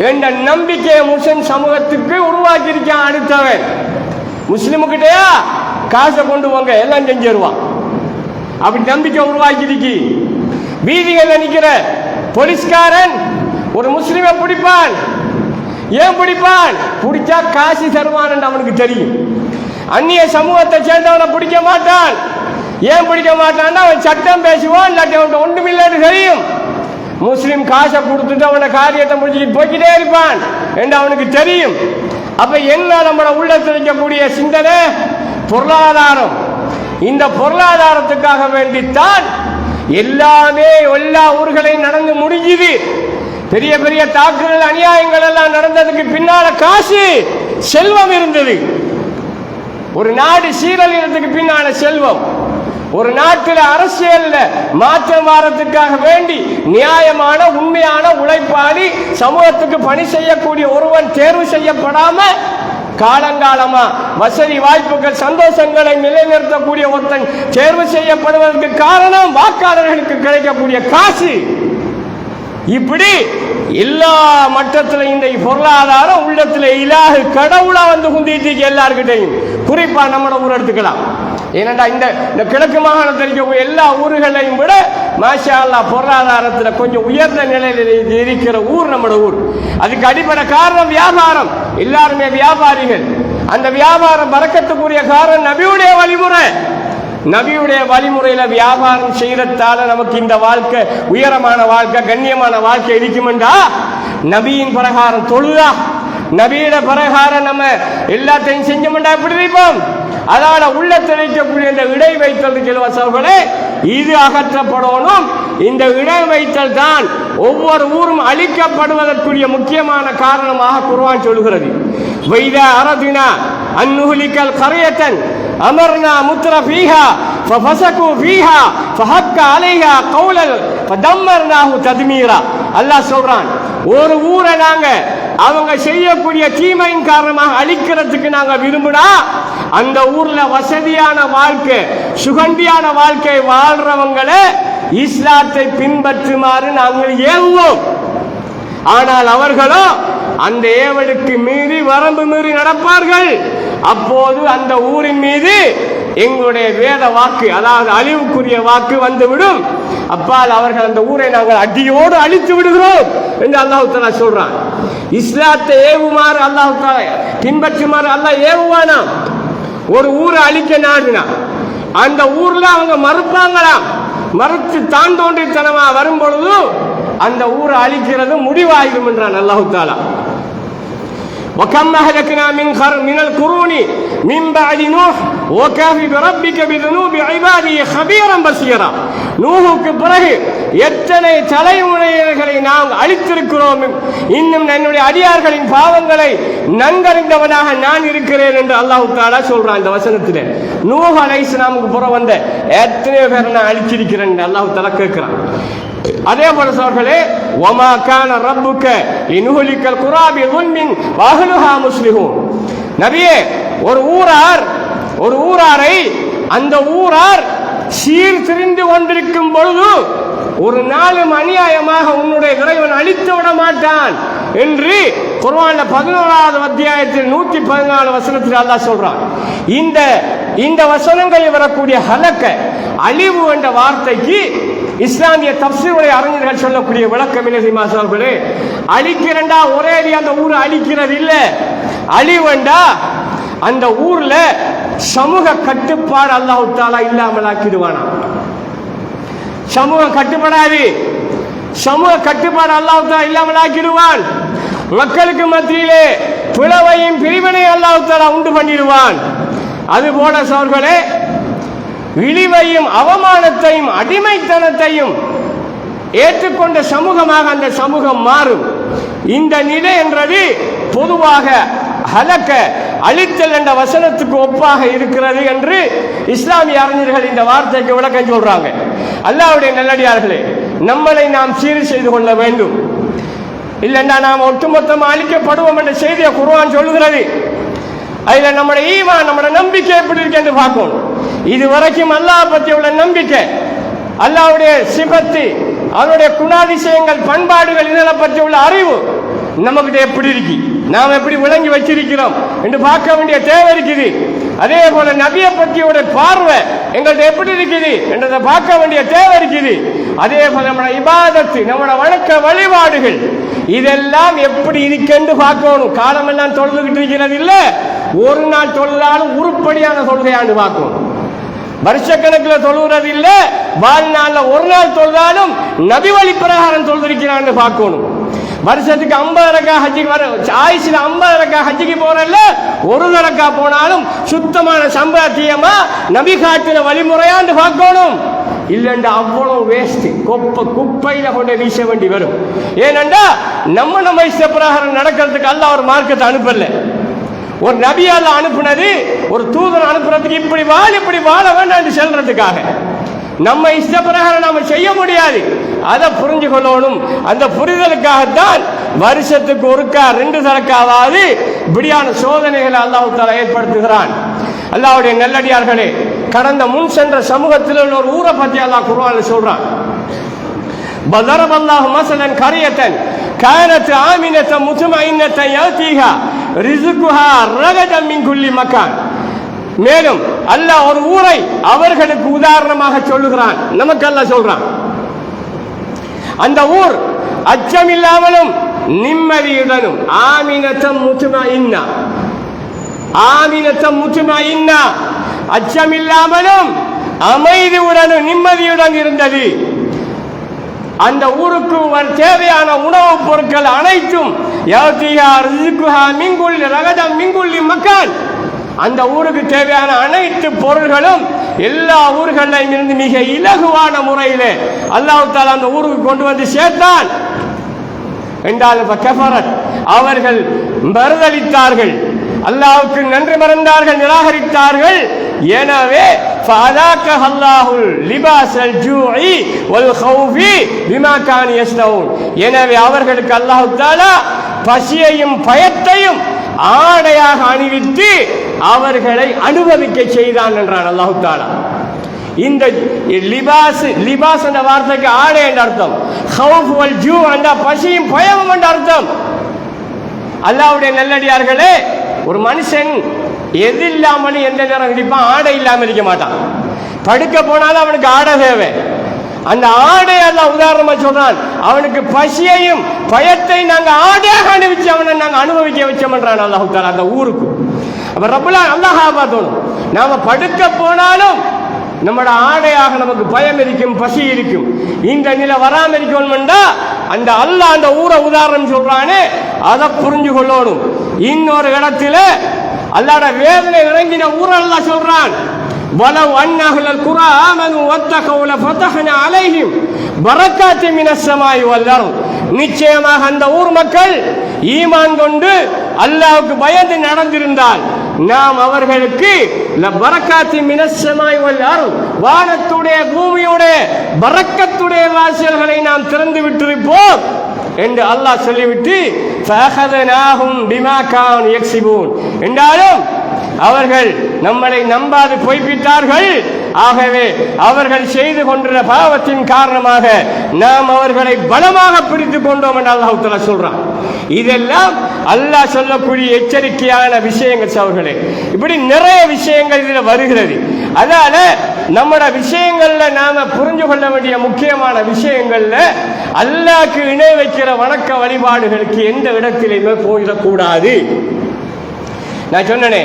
என்ற நம்பிக்கையை முஸ்லிம் சமூகத்துக்கு உருவாக்கி இருக்கான். அடுத்தவன் முஸ்லிமுக்கிட்டயா காசை கொண்டு போங்க எல்லாம் செஞ்சிருவான், அப்படி நம்பிக்கை உருவாக்கி இருக்கு. வீதிகளில் நிற்கிற போலீஸ்காரன் ஒரு முஸ்லிமை பிடிப்பான். ஏன் பிடிப்பான்? பிடிச்சா காசு தருவான் என்று அவனுக்கு தெரியும். அந்நிய சமூகத்தை சேர்ந்தவனை பிடிக்க மாட்டான். ஏன் பிடிக்க மாட்டான்னா அவன் சட்டம் பேசுவான், இல்லாட்டி அவன் ஒன்றுமில்லைன்னு தெரியும். முஸ்லிம் காசை கொடுத்துட்டு அவனை காரியத்தை முடிச்சுட்டு போய்கிட்டே இருப்பான் என்று அவனுக்கு தெரியும். அப்ப என்ன நம்மளோட உள்ளத்தில் இருக்கக்கூடிய சிந்தனை? பொருளாதாரம். இந்த பொருளாதாரத்துக்காக வேண்டித்தான் எல்லாமே எல்லா ஊர்களையும் நடந்து முடிஞ்சுது. பெரிய பெரிய தாக்குதல் அநியாயங்கள் எல்லாம் நடந்ததுக்கு பின்னால காசு, செல்வம் இருந்தது. ஒரு நாடு சீரழிறதுக்கு பின்னால செல்வம். ஒரு நாட்டில் அரசியல்ல மாற்றம் வாரத்துக்காக வேண்டி நியாயமான உண்மையான உழைப்பாளி சமூகத்துக்கு பணி செய்யக்கூடிய ஒருவன் தேர்வு செய்யப்படாம காலங்காலமா வசதி வாய்ப்புகள் சந்தோஷங்களை நிலைநிறுத்தக்கூடிய ஒருத்தன் தேர்வு செய்யப்படுவதற்கு காரணம் வாக்காளர்களுக்கு கிடைக்கக்கூடிய காசு. இப்படி எல்லா மட்டத்தில் இந்த பொருளாதாரம் உள்ளத்துல இலாஹ் கடவுளா வந்து குந்திட்டு எல்லாருக்கிட்டையும். குறிப்பா நம்ம ஊர் எடுத்துக்கலாம். ஏனண்டா இந்த கிழக்கு மாகாணத்தில் இருக்கக்கூடிய எல்லா ஊர்களையும் விட மாஷா அல்லாஹ் பொருளாதாரத்தில் கொஞ்சம் உயர்ந்த நிலையில் இருக்கிற ஊர் நம்ம ஊர். அதுக்கு அடிப்படை காரணம் வியாபாரம். எல்லாருமே வியாபாரிகள். அந்த வியாபாரம் பறக்கத்துக்குரிய காரணம் நபியுடைய வழிமுறை. நபியுடைய வழிமுறையில வியாபாரம் செய்யறதால நமக்கு இந்த வாழ்க்கை உயரமான வாழ்க்கை, கண்ணியமான வாழ்க்கை இருக்குமெண்டா நபியின் பிரகாரம் தொழுதா, நபியிட பிரகாரம் நம்ம எல்லாத்தையும் செஞ்சோம்னா எப்படி இருப்போம்? அதனால உள்ளத்தில் இருக்கக்கூடிய இந்த இடை வைத்தல் செல்வசவர்களே, இது அகற்றப்படணும். இந்த இடை வைத்தல் தான் ஒவ்வொரு ஊரும் அழிக்கப்படுவதற்குரிய முக்கியமான காரணமாக குர்ஆன் சொல்கிறது. வைதா அரதினா அன்னுஹ்லிகல் கரியத்தன் அமர்னா முத்ரஃபீஹா ஃபஃபஸகு ஃபீஹா ஃபஹக்க அலைஹா கௌலல் ஃபதம்மர்னாஹு தத்மீரா. அல்லாஹ் சொல்றான், ஒரு ஊரை நாங்க அவங்க செய்யக்கூடிய தீமையின் காரணமாக அழிக்கிறதுக்கு நாங்க விரும்பினா அந்த ஊர்ல வசதியான வாழ்க்கை, சுகண்டியான வாழ்க்கை வாழ்றவங்களை இஸ்லாத்தை பின்பற்றுமாறு நாங்கள் ஏவுவோம். ஆனால் அவர்களோ அந்த ஏவலுக்கு மீறி வரம்பு மீறி நடப்பார்கள். அப்போது அந்த ஊரின் மீது எங்களுடைய வேத வாக்கு, அதாவது அழிவுக்குரிய வாக்கு வந்துவிடும். அப்பால் அவர்கள் அந்த ஊரை நாங்கள் அடியோடு அழித்து விடுகிறோம் என்று அல்லாஹ் தஆலா சொல்றான். இஸ்லாத்தை ஏவுமாறு அல்லாஹ் தஆலா பின்பற்றுமாறு அல்லாஹ் ஏவுவானா? ஒரு ஊரை அழிக்க நாடினா அந்த ஊர்ல அவங்க மறுப்பாங்களாம். மறுத்து தான் தோன்றித்தனமா வரும் பொழுது அந்த ஊரை அழிக்கிறது முடிவாயிடும் என்றான் அல்லாஹ் தஆலா. وَكَمْ أَهْلَكْنَا مِنَ الْقُرُونِ مِنْ بَعْدِ نُوحٍ وَكَفَى بِرَبِّكَ بِذُنُوبِ عِبَادِهِ خَبِيرًا بَصِيرًا. நூஹுக்கு பிறகு எத்தனை தலைமுறைகளை நாம் அழித்திருக்கிறோம், இன்னும் என்னுடைய அடியார்களின் பாவங்களை நன்கறிந்தவனாக நான் இருக்கிறேன் என்று அல்லாஹ் தஆலா சொல்றான் இந்த வசனத்திலே. நூஹ் அலைஹிஸ்ஸலாமுக்கு பிறகு வந்த எத்தனை பேரை நான் அழிச்சிருக்கிறேன் என்று அல்லாஹ் தஆலா கேட்கிறான். அதே போல சொல்களே, வமா கான ரப்புக லினுஹ்லிகல் குரா பிظுல்மின் வஅஹ்லுஹா முஸ்லிஹூன். நபியே, ஒரு ஊராரை அந்த ஊரார் சீர் திரிந்து கொண்டிருக்கும் பொழுது ஒரு நாளும் அநியாயமாக உன்னுடைய இறைவன் அழித்து விட மாட்டான் என்று குர்ஆன்ல 11வது அத்தியாயத்தில் 114 வசனத்தில் அல்லாஹ் சொல்றான். இந்த வசனங்களில் வரக்கூடிய ஹலக்க, அழிவு என்ற வார்த்தைக்கு இஸ்லாமிய தஃப்சீருடைய அறிஞர்கள் சொல்லக்கூடிய விளக்கம் என்ன தெரியுமா சொல்களே? அழிக்கிறண்டா ஒரே அந்த ஊரை அழிக்கிறது இல்ல. அழிவண்டா அந்த ஊர்ல சமூக கட்டுப்பாடு அல்லாஹ் தஆலா இல்லாமல் ஆக்கிடுவானா. சமூகம் கட்டுப்படாது. சமூக கட்டுப்பாடு அல்லாஹ் தஆலா இல்லாமல் ஆக்கிடுவான். மக்களுக்கு மத்தியிலே பிளவையும் பிரிவினையும் அல்லாஹ் தஆலா உண்டு பண்ணிடுவான். அதுபோல சோர்களே, இழிவையும் அவமானத்தையும் அடிமைத்தனத்தையும் ஏற்றுக்கொண்ட சமூகமாக அந்த சமூகம் மாறும். இந்த நிலை என்றது பொதுவாக ஹலக்க, அழித்தல் என்ற வசனத்துக்கு ஒப்பாக இருக்கிறது என்று இஸ்லாமிய அறிஞர்கள் இந்த வார்த்தைக்கு விளக்கம் சொல்றாங்க. அல்லாஹ்வுடைய நல்லடியார்களே, நம்மளை நாம் சீர் செய்து கொள்ள வேண்டும். இல்லைன்னா நாம் ஒட்டுமொத்தமாக அழிக்கப்படுவோம் என்ற செய்தியை குர்ஆன் சொல்லுகிறது. அதுல நம்முடைய ஈமான், நம்முடைய நம்பிக்கை எப்படி இருக்கு என்று பார்க்கணும். இதுவரைக்கும் அல்லாஹ் பற்றி உள்ள நம்பிக்கை, அல்லாஹ்வுடைய சிபத்து, அவருடைய குணாதிசயங்கள், பண்பாடுகள், இதனை பற்றி உள்ள அறிவு நமக்கிட்ட எப்படி இருக்கு, நாம் எப்படி விளங்கி வச்சிருக்கிறோம் என்று பார்க்க வேண்டிய தேவை இருக்குது. அதே போல நபியை பற்றியோட பார்வை எங்கள்கிட்ட எப்படி இருக்குது என்றதை பார்க்க வேண்டிய தேவை இருக்குது. அதே போல நம்மளோட இபாதத்து, நம்மளோட வணக்க வழிபாடுகள் இதெல்லாம் எப்படி இருக்குன்னு பார்க்கணும். காலமெல்லாம் தொழுதுகிட்டு இருக்கிறது இல்ல, ஒரு நாள் தொழுதாலும் உருப்படியான தொழுகையாண்டு பார்க்கணும். வருஷக்கணக்கில் தொழுகிறது இல்ல, வாழ்நாள்ல ஒரு நாள் தொழுதாலும் நபி வழி பிரகாரம் தொழுதிருக்கிறான்னு பார்க்கணும். வருஷத்துக்கு 50 ரக்கா ஹஜ்ஜிக்கு வர ஆயுஷ்ல 50 ரக்கா ஹஜ்ஜிக்கு போறல்ல, ஒரு ரக்கா போனாலும் சுத்தமான சம்பாத்தியமா நபி காட்டின வழிமுறையாண்டு பார்க்கணும். இல்லைண்டா அவ்வளவு வேஸ்ட், குப்பையில கொண்டு வீச வேண்டி வரும். ஏனென்றா நம்ம இஷ்ட பிரகாரம் நடக்கிறதுக்கு அல்லாஹ் ஒரு மார்க்கத்தை அனுப்பல. ஒரு நபியால அனுப்புனது, ஒரு தூதர் அனுப்புறதுக்கு இப்படி வாழ வேண்டாம் சொல்றதுக்காக. நம்ம இஷ்ட பிரகாரம் நாம செய்ய முடியாது, அதை புரிஞ்சு கொள்ளணும். அந்த புரிதலுக்காகத்தான் வருஷத்துக்கு ஒருக்கா 2 தரக்காவது இப்படியான சோதனைகளை அல்லாஹ் தஆலா ஏற்படுத்துகிறான். அல்லாஹ்வுடைய நல்லடியார்களே, கடந்த முன் சென்ற சமூகத்தில் உள்ள ஒரு ஊரை பற்றி அல்லாஹ் குர்ஆன்ல சொல்றான். பதரப அல்லாஹு மஸலன் கரியத்தன் கானத் ஆமினத்தன் முத்மஇன்னத்தன் யஅதீஹா ரிஸ்குஹா ரகதன் மின் குல்லி மக்கான். மேலும் அல்லாஹ் ஒரு ஊரை அவர்களுக்கு உதாரணமாக சொல்லுகிறான். நமக்கு அல்லாஹ் சொல்றான், அந்த ஊர் அச்சமில்லாமலும் நிம்மதியுடனும் ஆமினத்தன் முத்மஇன்னா, ஆமினத்தன் முத்மஇன்னா, அச்சமில்லாமலும் அமைதியுடனும் நிம்மதியுடன் இருந்தது. அந்த ஊருக்கு தேவையான உணவுப் பொருட்கள் அனைத்தும் மக்கான், அந்த ஊருக்கு தேவையான அனைத்து பொருள்களும் எல்லா ஊர்களிலும் இருந்து மிக இலகுவான முறையில் அல்லாஹ் தஆலா அந்த ஊருக்கு கொண்டு வந்து சேர்த்தான் என்றால் அவர்கள் மறுதலித்தார்கள், அல்லாஹ்வுக்கு நன்றி மறந்தார்கள், நிராகரித்தார்கள். எனவே எனவே அவர்களுக்கு அல்லாஹ் தஆலா பசியையும் பயத்தையும் ஆடையாக அணிவித்து அவர்களை அனுபவிக்க செய்தான் என்றான் அல்லாஹ் தஆலா. இந்த லிபாஸ் என்ற வார்த்தைக்கு ஆடை என்ற அர்த்தம், ஹவுஃப் வல் ஜூ என்ற பசியும் பயமும் என்ற அர்த்தம். அல்லாஹ்வுடைய நல்லடியார்களே, ஒரு மனுஷன் எது இல்லாமலும் எந்த நேரம் இருப்பான், ஆடை இல்லாமல் இருக்க மாட்டான். படுக்க போனாலும் அவனுக்கு ஆடை தேவை. அந்த ஆடை அல்லாஹ் உதாரணமா சொல்றான், அவனுக்கு பசியையும் பயத்தை நாங்க ஆடையாக அனுபவிச்சு அவனை நாங்க அனுபவிக்க வச்சோம்ன்றான் அல்லாஹ் தஆலா அந்த ஊருக்கு. அப்ப ரப்பல் அல்லாஹ் பார்த்தோம், நாம படுக்க போனாலும் நம்மளோட ஆடையாக நமக்கு பயம் இருக்கும், பசி இருக்கும். இந்த நிலை வராமல் இருக்கணும்டா அந்த அல்லாஹ் அந்த ஊரை உதாரணம் சொல்றானே அதை புரிஞ்சு கொள்ளணும். இன்னொரு இடத்துல அல்லாஹ்ட வேதனை இறங்கின ஊரை அல்லாஹ் சொல்றான், வலவ் அன்ன அஹ்லல் குரா ஆமனு வத்தகவு லஃபதஹ்னா அலைஹிம் பரக்காத்தின் மினஸ் ஸமாஇ வல் அர்த். நிச்சயமாக அந்த ஊர் மக்கள் ஈமான் கொண்டு அல்லாஹ்வுக்கு பயந்து நடந்திருந்தால் நாம் அவர்களுக்கு பரக்காத்தின் மினஸ் ஸமாஇ வல் அர்த், வானத்துடைய பூமியுடைய பரக்கத்துடைய வாசல்களை நாம் திறந்து விட்டிருப்போம் என்று அல்லாஹ் சொல்லிவிட்டு ஃபஅഖذناهم بما كانوا يكسبون என்றாலும் அவர்கள் நம்மளை நம்பாது பொய்ப்பித்தார்கள். ஆகவே அவர்கள் செய்து கொண்ட பாவத்தின் காரணமாக நாம் அவர்களை பலமாக பிடித்துக் கொண்டோம் என்று அல்லாஹ் தஆலா சொல்றான். இதெல்லாம் அல்லாஹ் சொல்லக்கூடிய எச்சரிக்கையான விஷயங்கள் அவர்களே. இப்படி நிறைய விஷயங்கள் இதுல வருகிறது. அதனால நம்மட விஷயங்கள்ல நாம புரிஞ்சு கொள்ள வேண்டிய முக்கியமான விஷயங்கள்ல அல்லாஹ்க்கு இணை வைக்கிற வணக்க வழிபாடுகளுக்கு எந்த இடத்திலுமே போயிடக்கூடாது. நான் சொன்னேனே,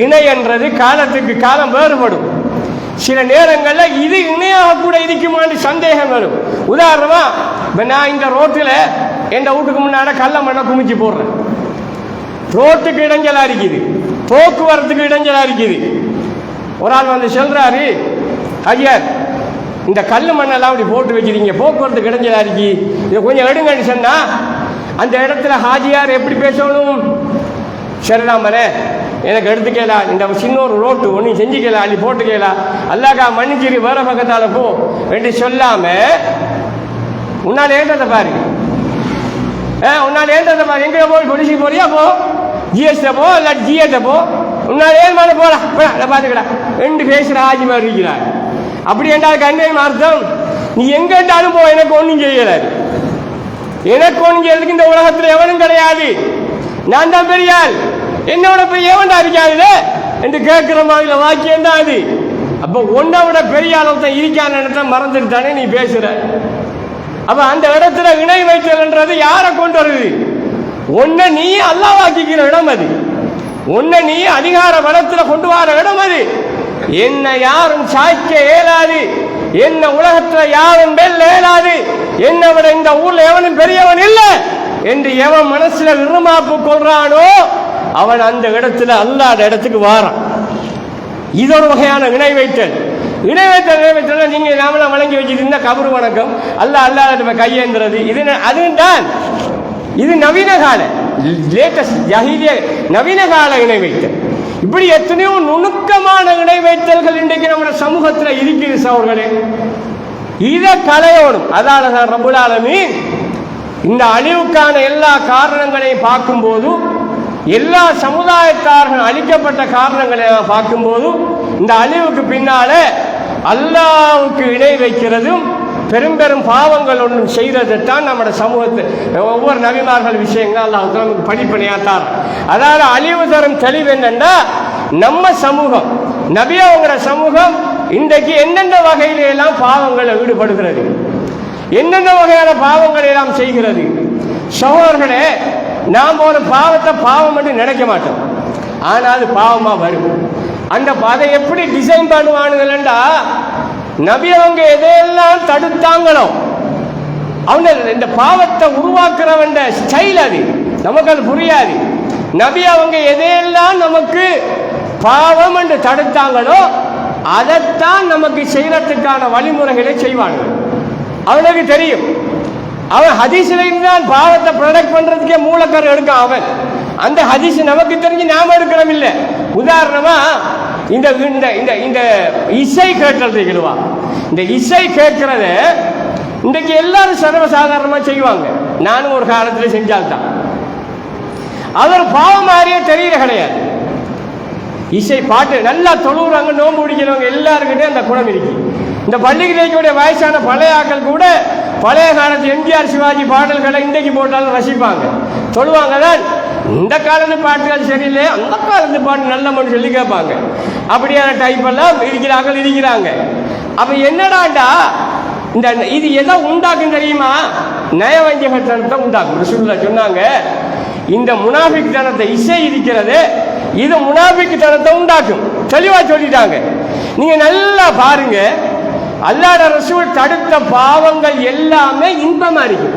இணை என்றது காலத்துக்கு காலம் வேறுபடும். சில நேரங்களில் இது இணையாக கூட இருக்குமான்னு சந்தேகம் வரும். உதாரணமா, நான் இந்த ரோட்டில் என் வீட்டுக்கு முன்னாடி கல்ல மண்ணை குமிச்சு போடுறேன். ரோட்டுக்கு இடைஞ்சலா இருக்குது, போக்குவரத்துக்கு இடைஞ்சலா இருக்குது. ஒரு ஆள் வந்து சொல்றாரு, ஐயா இந்த கல் மண்ணெல்லாம் அப்படி போட்டு வச்சிருக்கீங்க, போக்குவரத்துக்கு இடைஞ்சலா இருக்கு, இதை கொஞ்சம் எடுங்கன்னு சொன்னா அந்த இடத்துல ஹாஜியார் எப்படி பேசணும்? சரிதாமரே, எனக்கு எடுத்துக்கலா, இந்த சின்ன ஒரு ரோட்டு ஒன்று செஞ்சுக்கலா, அள்ளி போட்டுக்கலா, அல்லாக்கா மன்னிச்சிரு, வேற பக்கத்தால் போ என்று சொல்லாம உன்னால் ஏற்றதை பாரு, உன்னால் ஏற்றதை பாரு, எங்கே போய் பொலிசி போறியா போ, ஜிஎஸ்ட போ, இல்லாட்டி ஜிஎட்ட போ, உன்னால் ஏழ்மான போலாம் பார்த்துக்கடா ரெண்டு பேசுகிற ஆஜி மாதிரி இருக்கிறார். அப்படி என்றால் கண்ணையும் அர்த்தம், நீ எங்கிட்டாலும் போ, எனக்கு ஒன்றும் செய்யலாது, எனக்கு ஒன்றும் செய்யறதுக்கு இந்த உலகத்தில் எவனும் கிடையாது, நான் தான் பெரியாள், என்னோட போய் எவன்டா இருக்காது என்று கேட்கிற மாதிரி வாக்கியம் தான் அது. அப்போ ஒன்றை விட பெரிய அளவு இருக்கான இடத்த மறந்துட்டு தானே நீ பேசுற. அப்ப அந்த இடத்துல இணை வைத்தல்ன்றது யாரை கொண்டு வருது? ஒன்ன நீ அல்லாஹ்வாக்கிக்கிற இடம் அது, ஒன்ன நீ அதிகார பலத்தில் கொண்டு வர இடம் அது. என்ன யாரும் சாய்க்க இயலாது, என்ன உலகத்துல யாரும் வெல்ல இயலாது, என்னை விட இந்த ஊர்ல எவனும் பெரியவன் இல்லை என்று எவன் மனசுல விரும்பாப்பு கொள்றானோ அவன் அந்த இடத்துல அல்லாத இடத்துக்கு வாரான். இது ஒரு வகையான இணை வைத்தல். இணை வைத்தல் நீங்க நாமளா வழங்கி வச்சுட்டு கபரு வணக்கம், அல்லாத கையேந்துறது, இது அதுதான். இது நவீன கால லேட்டஸ்ட் ஜஹீலிய நவீன கால இணை வைத்தல். இப்படி எத்தனையோ நுணுக்கமான இணை வைத்தல்கள் இன்றைக்கு நம்ம சமூகத்தில் இருக்குது சகோதரர்களே. இதை களையோடும். அதால தான் ரப்புல் ஆலமீன் இந்த அழிவுக்கான எல்லா காரணங்களையும் பார்க்கும்போது, எல்லா சமுதாயத்தார்கள் அழிக்கப்பட்ட காரணங்களை பார்க்கும்போது, இந்த அழிவுக்கு பின்னால அல்லாஹ்வுக்கு இணை வைக்கிறதும் பெரும் பெரும் பாவங்கள் ஒன்றும் செய்ததைத்தான் நம்ம சமூகத்தை ஒவ்வொரு நபிமார்கள் விஷயங்கள் அல்லாஹ் நமக்கு படிப்பனையாத்தார். அதாவது அழிவு தரும் தெளிவு என்னன்னா, நம்ம சமூகம் நபியாவுங்கிற சமூகம் இன்றைக்கு எந்தெந்த வகையில எல்லாம் பாவங்களை ஈடுபடுகிறது, என்னென்ன வகையான பாவங்களை எல்லாம் செய்கிறது. சகோதரர்களே, நாம் ஒரு பாவத்தை பாவம் என்று நினைக்க மாட்டோம், ஆனால் அது பாவமா வரும். அந்த அதை எப்படி டிசைன் பண்ணுவானுங்கள்டா, நபி அவங்க எதையெல்லாம் தடுத்தாங்களோ அவன இந்த பாவத்தை உருவாக்குறவன் ஸ்டைல் அது நமக்கு அது புரியாது. நபி அவங்க எதையெல்லாம் நமக்கு பாவம் என்று தடுத்தாங்களோ அதைத்தான் நமக்கு செய்யறதுக்கான வழிமுறைகளை செய்வாங்க. அவனுக்கு தெரியும். அவன் ஹதீஸ்ல இருந்தான் பாவத்தை ப்ரொடக்ட் பண்றதுக்கே மூலக்கரு எடுக்க அவன். அந்த ஹதீஸ் நமக்கு தெரிஞ்சு நாம எடுக்கிறோம் இல்லை. உதாரணமா இந்த இந்த இந்த இசை கேட்கறதுவா, இந்த இசை கேட்கறத இன்றைக்கு எல்லாரும் சர்வசாதாரணமா செய்வாங்க. நானும் ஒரு காலத்துல செஞ்சால்தான் அது ஒரு பாவம் மாதிரியே தெரியல கிடையாது. இசை பாட்டு நல்லா தொழுவுறாங்க, நோம்பு பிடிக்கிறவங்க எல்லாருக்கிட்டே அந்த குணம் இருக்கு. இந்த பள்ளிகளுடைய வயசான பழைய ஆக்கள் கூட பழைய காலத்து எம்ஜிஆர் சிவாஜி பாடல்களை இன்றைக்கு போட்டாலும் ரசிப்பாங்க, சொல்லுவாங்க தான் இந்த காலத்து பாட்டுகள் சரியில்லை, அந்த காலத்து பாட்டு நல்ல மனு சொல்லி கேட்பாங்க. அப்படியான டைப் எல்லாம் இருக்கிறாங்க. அப்ப என்னடாண்டா இந்த இது எதை உண்டாக்கும் தெரியுமா? நயவஞ்சகத்தனத்தை உண்டாக்கும். ரசூலுல்லாஹ் சொன்னாங்க, இந்த முனாஃபிக் தனத்தை இசை இருக்கிறது, இது முனாஃபிக் தனத்தை உண்டாக்கும். தெளிவா சொல்லிட்டாங்க. நீங்க நல்லா பாருங்க, அல்லாஹ்வுடைய ரசூல் தடுத்த பாவங்கள் எல்லாமே இன்பமா இருக்கும்.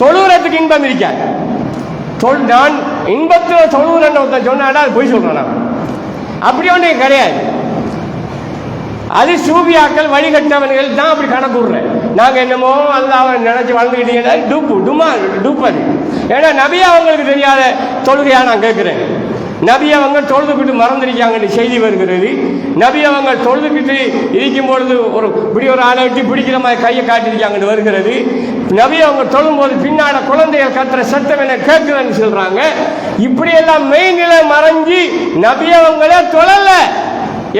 தொழுறதுக்கு இன்பம் இருக்காது. நான் இன்பத்தில் தொழுறேன்னு ஒருத்தன் சொன்னாடா அது போய் சொல்றான். அப்படி ஒன்றே கிடையாது. அது சூபியாக்கள் வழிகட்டவன்கள் தான் அப்படி கணக்கு விடுறேன். நாங்கள் என்னமோ அல்லாஹ்வை நினைச்சு வாழ்ந்துக்கிட்டீங்கன்னா டூப்பது. ஏன்னா நபி அவங்களுக்கு தெரியாத தொழுகையா நான் கேட்கிறேன். நபி அவங்க தொழுதுகிட்டு மறந்துருக்காங்கன்னு செய்தி வருகிறது. நபி அவங்க தொழுதுகிட்டு இருக்கும் பொழுது இப்படி ஒரு ஆளை விட்டு பிடிக்கிற மாதிரி கையை காட்டிருக்காங்கன்னு வருகிறது. நபி அவங்க தொழும்போது பின்னால குழந்தைகள் கத்துற சத்தம் என்ன கேட்குறேன்னு சொல்றாங்க. இப்படியெல்லாம் மெய்நிலை மறைஞ்சி நபி அவங்களே தொழல.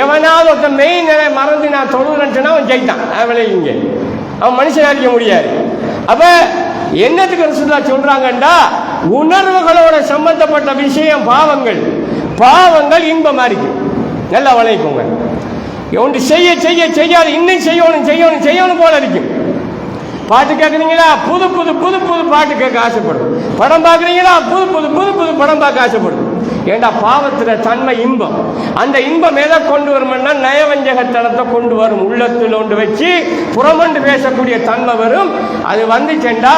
எவனாவது ஒருத்த மெயின் நிலை மறந்து நான் தொழுகிறேன்னு அவன் ஜெயித்தான். அவளை இங்கே அவன் மனுஷன் அடிக்க முடியாது. அப்ப என்னத்துக்கு ரசூலுல்லாஹ் சொல்றாங்கண்டா, உணர்வுகளோட சம்பந்தப்பட்ட விஷயம் பாவங்கள் இன்பமா இருக்கு. நல்லா வளைக்குங்க. ஒன்று செய்யாது இன்னும் செய்யணும் போல இருக்கும். பாட்டு கேட்குறீங்களா, புது பாட்டு கேட்க ஆசைப்படும். படம் பார்க்குறீங்களா, புது படம் பார்க்க ஆசைப்படும். ஏண்டா பாவத்தில் தன்மை இன்பம். அந்த இன்பம் எதை கொண்டு வரும்னா நயவஞ்சகத்தனத்தை கொண்டு வரும். உள்ளத்தில் ஒன்று வச்சு புறமண்டு பேசக்கூடிய தன்மை வரும். அது வந்துச்சேண்டா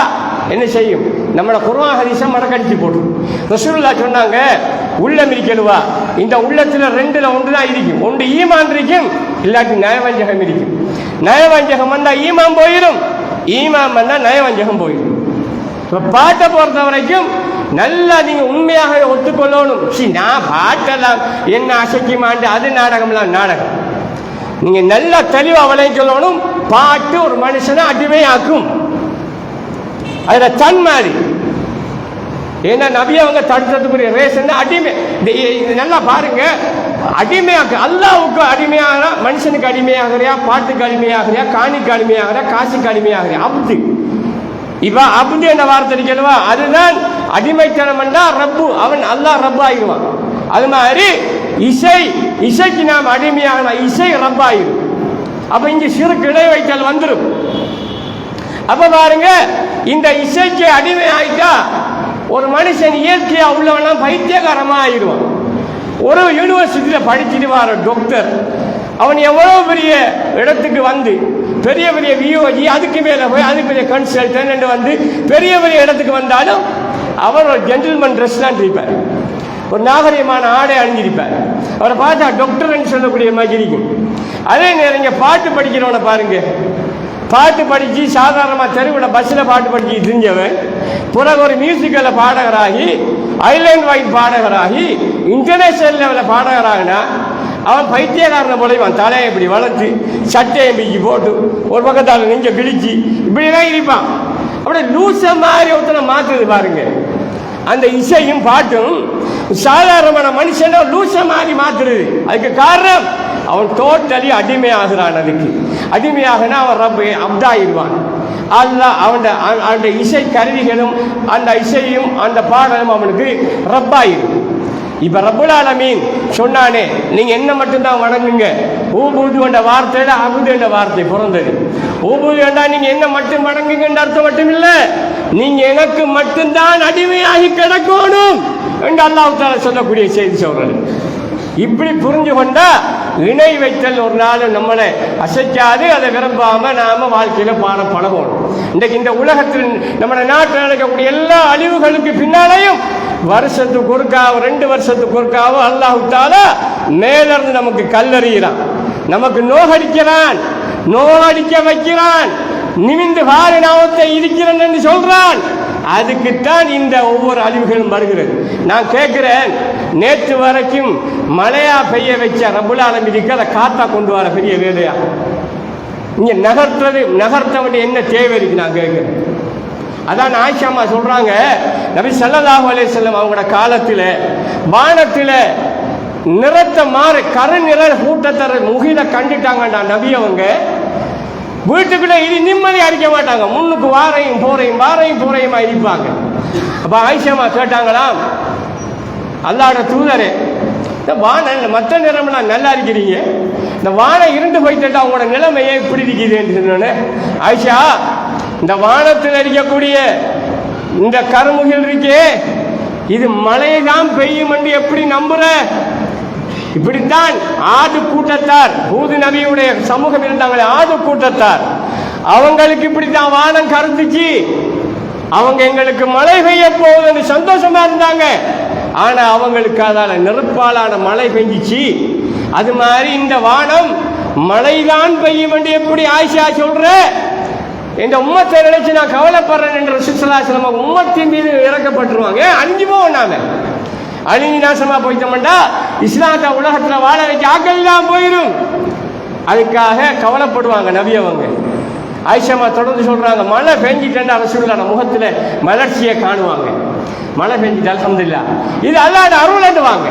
என்ன செய்யும்? நம்மளோட குர்ஆன் ஹதீஸை மடக்கடிச்சு போடும். ரசூலுல்லாஹ் சொன்னாங்க, உள்ளம் இருக்கலுவா, இந்த உள்ளத்தில் ரெண்டுல ஒன்று தான் இருக்கும். ஒன்று ஈமான் இருக்கும், இல்லாட்டி நயவஞ்சகம் இருக்கும். நயவஞ்சகம் வந்தால் ஈமான் போயிடும், ஈமான் வந்தால் நயவஞ்சகம் போயிடும். இப்போ பாட்டை பொறுத்த வரைக்கும் நல்லா நீங்க உண்மையாக ஒத்துக்கொள்ளணும். நான் பாட்டெல்லாம் என்ன அசைக்குமாண்டு அது நாடகம்லாம் நாடகம். நீங்க நல்லா தெளிவா விளைக்கொள்ளணும். பாட்டு ஒரு மனுஷனை அடிமையாக்கும். அதுல தன்மாரி ஏன்னா நபி அவங்க தடுத்ததுக்குரிய ரேசன் அடிமை. நல்லா பாருங்க, அடிமையாக்கு அல்லாஹ்வுக்கு அடிமையாக, மனுஷனுக்கு அடிமையாகிறியா, பாட்டுக்கு அடிமையாகிறியா, காணிக்கு அடிமையாகிறியா, காசுக்கு அடிமையாகிறியா, அப்து. இப்ப அப்து என்ற வார்த்தை இருக்கா, அதுதான் அடிமைத்தனம் என்றா ரப்பு. அவன் அல்லாஹ் ரப்பு ஆகிடுவான். அது மாதிரி இசைக்கு நாம் அடிமையாக இசை ரப்பாயிரும். அப்ப இங்க சிறுக்கு இடை வைத்தல் வந்துடும். அப்ப பாருங்க, இந்த இசைக்கு அடிமை ஆயிட்டா ஒரு மனுஷன் இயற்கையா உள்ளவெல்லாம் பைத்தியகாரமா ஆயிடுவான். ஒரு யூனிவர்சிட்டியில படிச்சுட்டு வர டாக்டர், அவன் எவ்வளவு பெரிய இடத்துக்கு வந்து பெரிய விஓஜி, அதுக்கு மேல போய் அதுக்கு பெரிய கன்சல்டன்ட் வந்து பெரிய இடத்துக்கு வந்தாலும் அவர் ஒரு ஜென்டில்மேன் ட்ரெஸ் தான் இருப்பார், ஒரு நாகரிகமான ஆடை அணிஞ்சிருப்பார். அவரை பார்த்தா டாக்டர்ன்னு சொல்லக்கூடிய மாதிரி இருக்கும். அதே நேரம் இங்கே பாட்டு படிக்கிறவனை பாருங்க, பாட்டு படித்து சாதாரணமாக தெருவில் பஸ்ஸில் பாட்டு படிச்சு தெரிஞ்சவன் பிறகு ஒரு மியூசிக்கலில் பாடகராகி, ஐலேண்ட் வைட் பாடகராகி, இன்டர்நேஷனல் லெவலில் பாடகராகினா அவன் பைத்தியக்காரனை போலவான். தலையை இப்படி வளர்த்து சட்டையை பிச்சு போட்டு ஒரு பக்கத்தால் நெஞ்ச கிழிச்சு இப்படிலாம் இருப்பான். அப்படியே லூச மாதிரி ஒருத்தனை மாற்றுது பாருங்க. அந்த இசையும் பாட்டும் சாதாரணமான மனுஷனை லூச மாதிரி மாற்றுறது. அதுக்கு காரணம் அவன் டோட்டலி அடிமையாகிறான். அதுக்கு அடிமையாகனா அவன் ரப்பை அப்தாயிடுவான். அல்லாஹ் அவனுடைய இசை கருவிகளும் அந்த இசையும் அந்த பாடலும் அவனுக்கு ரப்பாயிடும். இப்ப ரப்புல் ஆலமீன் சொன்னானே, நீங்க என்ன மட்டும்தான் வணங்குங்க. ஊபூது என்ற வார்த்தையில அபுது என்ற வார்த்தை பிறந்தது. ஊபூது என்றா நீங்க என்ன மட்டும் வணங்குங்க அர்த்தம் மட்டும் இல்ல, நீங்க எனக்கு மட்டும்தான் அடிமையாகி கிடக்கணும் என்று அல்லாஹ் தஆலா சொல்லக்கூடிய செய்தி சொல்றது. இப்படி புரிஞ்சு கொண்டா இணை வைத்தல் ஒரு நாள் நம்மளை அசைக்காது. அதை விரும்பாம நாம வாழ்க்கையில பழகணும். இன்றைக்கு இந்த உலகத்தில் நம்ம நாட்டில் நடக்கக்கூடிய எல்லா அழிவுகளுக்கு பின்னாலேயும் வருஷத்துக்கு ஒருக்காவோ 2 வருஷத்துக்கு ஒருக்காவோ அல்லாஹ் தஆலா மேல இருந்து நமக்கு கல்லறிகிறான், நமக்கு நோகடிக்கிறான், நோகடிக்க வைக்கிறான், நிமிந்து வாரி நாமத்தை இருக்கிறேன் என்று சொல்றான். அதுக்குத்தான் இந்த ஒவ்வொரு அழிவுகளும் வருகிறது. நான் கேட்கிறேன், நேற்று வரைக்கும் மழையா பெய்ய வச்ச ரப்புல் ஆலமீனுக்கு அதை காத்தா கொண்டு வர பெரிய வேலையா? இங்க நகர்த்த வேண்டிய என்ன தேவை இருக்கு? நான் கேட்கிறேன். அதான் ஆயிஷா அம்மா சொல்றாங்க, நபி ஸல்லல்லாஹு அலைஹி வஸல்லம் அவங்களோட காலத்துல வானத்துல நிறத்த மாறு கருநிற கூட்டத்தர முகில கண்டுட்டாங்கடா நபி. அவங்க வீட்டுக்குள்ள இது நிம்மதி அடிக்க மாட்டாங்க, முன்னுக்கு வாரையும் போறையுமா இருப்பாங்க. அப்ப ஆயிஷா அம்மா கேட்டாங்களாம், அல்லாஹ்வோட தூதரே, இந்த வானம் மற்ற நிறம்லாம் நல்லா இருக்கிறீங்க, இந்த வானம் இருண்டு போயிட்டா உங்களோட நிலைமையே இப்படி இருக்குதுன்னு சொன்னோன்னே, ஆயிஷா இந்த வானத்தில் இருக்கக்கூடிய இந்த கருமுகில் இருக்கே இது மழையை தான் பெய்யும் என்று எப்படி நம்புற? இப்படித்தான் ஆது கூட்டத்தார், ஹூது நபியுடைய சமூகம் இருந்தாங்களே ஆது கூட்டத்தார், அவங்களுக்கு இப்படித்தான் வானம் கருத்துச்சு. அவங்க எங்களுக்கு மழை பெய்ய போகுதுன்னு சந்தோஷமா இருந்தாங்க. ஆனா அவங்களுக்கு அதால நெருப்பாலான மழை பெஞ்சிச்சு. அது மாதிரி இந்த வானம் மழைதான் பெய்யும் என்று எப்படி ஆயிஷா சொல்ற? இந்த உம்மத்தை நினைச்சு நான் கவலைப்படுறேன் என்று ரசூல் ஸல்லல்லாஹு அலைஹி வஸல்லம் உம்மத்தின் மீது இறக்கப்பட்டுருவாங்க. அழிஞ்சு போவோம், நாம அழிஞ்சு நாசமா போயிட்டோம்டா இஸ்லாத்தை உலகத்துல வாழ வைக்க ஆக்கள் எல்லாம் போயிடும். அதுக்காக கவலைப்படுவாங்க நபி அவங்க. ஆயிஷா தொடர்ந்து சொல்றாங்க, மழை பெஞ்சிட்டா ரசூலுல்லாஹ் முகத்துல மலர்ச்சியை காணுவாங்க. மழை பெஞ்சிட்டு அல்ஹம்துலில்லாஹ் இது அல்லாஹ்வோட அருள் என்றுவாங்க.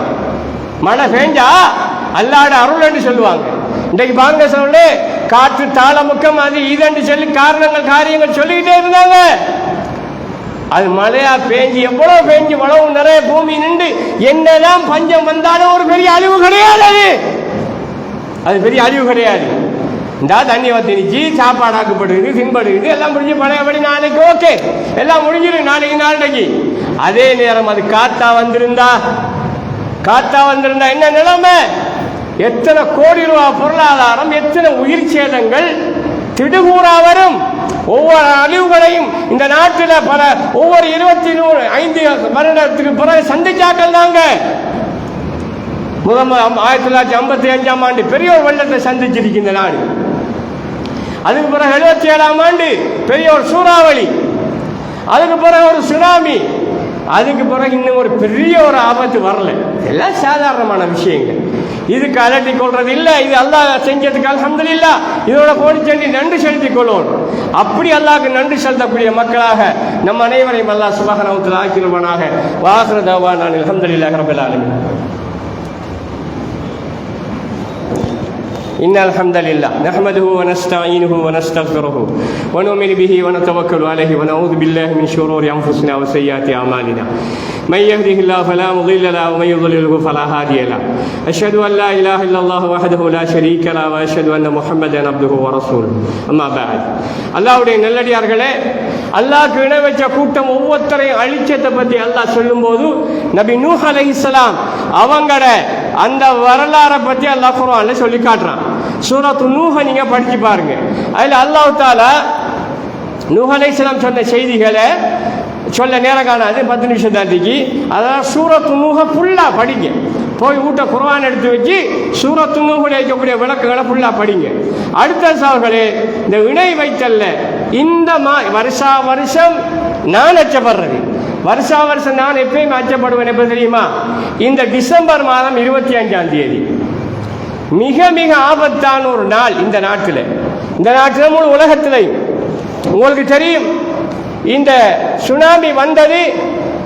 மழை பெஞ்சா அல்லாஹ்வோட அருள் என்று சொல்லுவாங்க. இன்றைக்கு பாருங்க சொல்லு, காற்று தாளமுக்கம் அது இதென்று சொல்லி காரியங்கள் சொல்லிக்கிட்டே இருந்தாங்க. அது மழையா பேஞ்சி எவ்வளவு பேஞ்சி வளவு நிறைய பூமி நின்று என்னதான் பஞ்சம் வந்தாலும் ஒரு பெரிய அழிவு கிடையாது. அது பெரிய அழிவு கிடையாது. இந்த தண்ணி வத்தினிச்சு, சாப்பாடு ஆக்கப்படுது, தின்படுது, எல்லாம் முடிஞ்சு பழையபடி நாளைக்கு ஓகே, எல்லாம் முடிஞ்சிடும் நாளைக்கு. அதே நேரம் அது காத்தா வந்திருந்தா என்ன நிலைமை? எத்தனை கோடி ரூபாய் பொருளாதாரம், எத்தனை உயிர் சேதங்கள் திடுகூறா வரும். ஒவ்வொரு அழிவுகளையும் இந்த நாட்டில் ஒவ்வொரு 25 வருடத்துக்கு பிறகு சந்திச்சாக்கள் தாங்க. 1955ஆம் ஆண்டு பெரிய ஒரு வெள்ளத்தை சந்திச்சிருக்கு இந்த நாடு. அதுக்கு பிறகு 77ஆம் ஆண்டு பெரிய ஒரு சூறாவளி, அதுக்கு பிறகு ஒரு சுனாமி, அதுக்கு பிறகு இன்னும் ஒரு பெரிய ஒரு ஆபத்து வரல. எல்லாம் சாதாரணமான விஷயங்கள். இதுக்கு அலட்டி கொள்றது இல்லை. இது அல்லாஹ் செஞ்சதுக்கு அல்ஹம்துலில்லாஹ், இதோட போடி செஞ்சு நன்றி செலுத்திக் கொள்வோம். அப்படி அல்லாஹ்க்கு நன்றி செலுத்தக்கூடிய மக்களாக நம் அனைவரையும் அல்லாஹ் சுப்ஹானஹு வ தஆலா ஆக்கிருவானாக. வாஹிரு தஅவானா அல்ஹம்துலில்லாஹி ரப்பில் ஆலமீன். إن الحمد لله نحمده ونستعينه ونستغفره ونؤمن به ونتوكل عليه ونعوذ بالله من شرور أنفسنا وسيئات أعمالنا من يهده الله فلا مضل له ومن يضلله فلا هادي له أشهد أن لا إله إلا الله وحده لا شريك له وأشهد أن محمدا عبده ورسوله أما بعد. அல்லாஹ்வுடைய நல்லடியார்களே, அல்லாஹ்க்கு இணை வச்ச கூட்டம் ஒவ்வொருத்தரையும் அழிச்சதை பற்றி அல்லாஹ் சொல்லும்போது நபி நூஹ் அலைஹிஸ்ஸலாம் அவங்கள அந்த வரலாறை பற்றி அல்லாஹ் குர்ஆன்ல சொல்லி காட்டுறான். சூரத்து நூஹ நீங்க படிச்சு பாருங்க. அதுல அல்லாஹ் தஆலா நூஹ் அலைஹிஸ்ஸலாம் சொன்ன செய்திகளை சொல்ல நேரம் காணாது, 10 நிமிஷம் தாண்டிக்கு. அதான் சூரத்து நூஹ ஃபுல்லா படிங்க. போய் வீட்டை குர்ஆன் எடுத்து வச்சு சூரத்து நூஹுல இருக்கக்கூடிய விளக்குகளை ஃபுல்லா படிங்க. அடுத்த சகோதரர்களே, இந்த இணை வைத்தல்ல இந்த வருஷம் நான் அச்சப்படுறது, வருஷம் நான் எப்பயுமே அச்சப்படுவேன். எப்ப தெரியுமா? இந்த டிசம்பர் மாதம் 25ஆம் தேதி மிக மிக ஆபத்தான ஒரு நாள் இந்த நாட்டில் முழு உலகத்திலையும். உங்களுக்கு தெரியும், இந்த சுனாமி வந்தது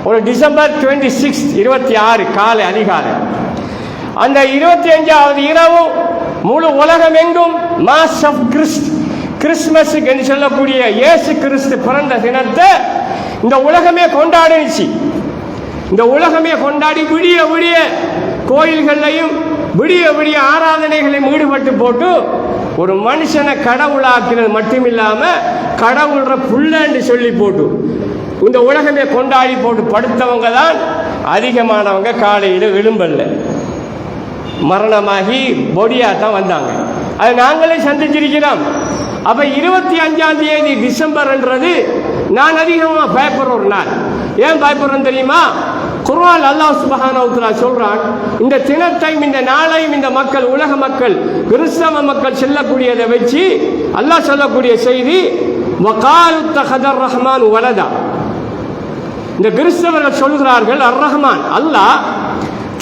ஒரு டிசம்பர் 26 காலை அதிகாலை. அந்த 25ஆவது இரவு முழு உலகம் எங்கும் மாஸ் ஆஃப் கிறிஸ்மஸ் என்று சொல்லக்கூடிய இயேசு கிறிஸ்து பிறந்த தினத்தை இந்த உலகமே கொண்டாடிச்சு. இந்த உலகமே கொண்டாடி விடிய விடிய கோயில்களையும் விடிய விடிய ஆராதனைகளையும் ஈடுபட்டு போட்டு ஒரு மனுஷனை கடவுளாக்குறது மட்டுமில்லாம கடவுள்ற புள்ளன்னு சொல்லி போட்டு இந்த உலகமே கொண்டாடி போட்டு படுத்தவங்க தான் அதிகமானவங்க காலையில் எழும்பல்ல. மரணமாகி பொடியாக தான் வந்தாங்க. அதை நாங்களே சந்திச்சிருக்கிறோம். அப்போ 25ஆம் தேதி டிசம்பர்ன்றது நான் அதிகமாக பயப்படுற ஒரு நாள். ஏன் பயப்படுறேன்னு தெரியுமா? குர்ஆன் அல்லாஹ் சுப்ஹானஹு வ தஆலா சொல்றான், இந்த தினத்தையும் இந்த நாளையும் இந்த மக்கள், உலக மக்கள், கிறிஸ்தவ மக்கள் செல்லக்கூடியதை வச்சு அல்லாஹ் சொல்லக்கூடிய செய்தி, வகாலு தஹதர் ரஹ்மான் வலதா. இந்த கிறிஸ்தவர்கள் சொல்கிறார்கள், அர் ரஹ்மான் அல்லாஹ்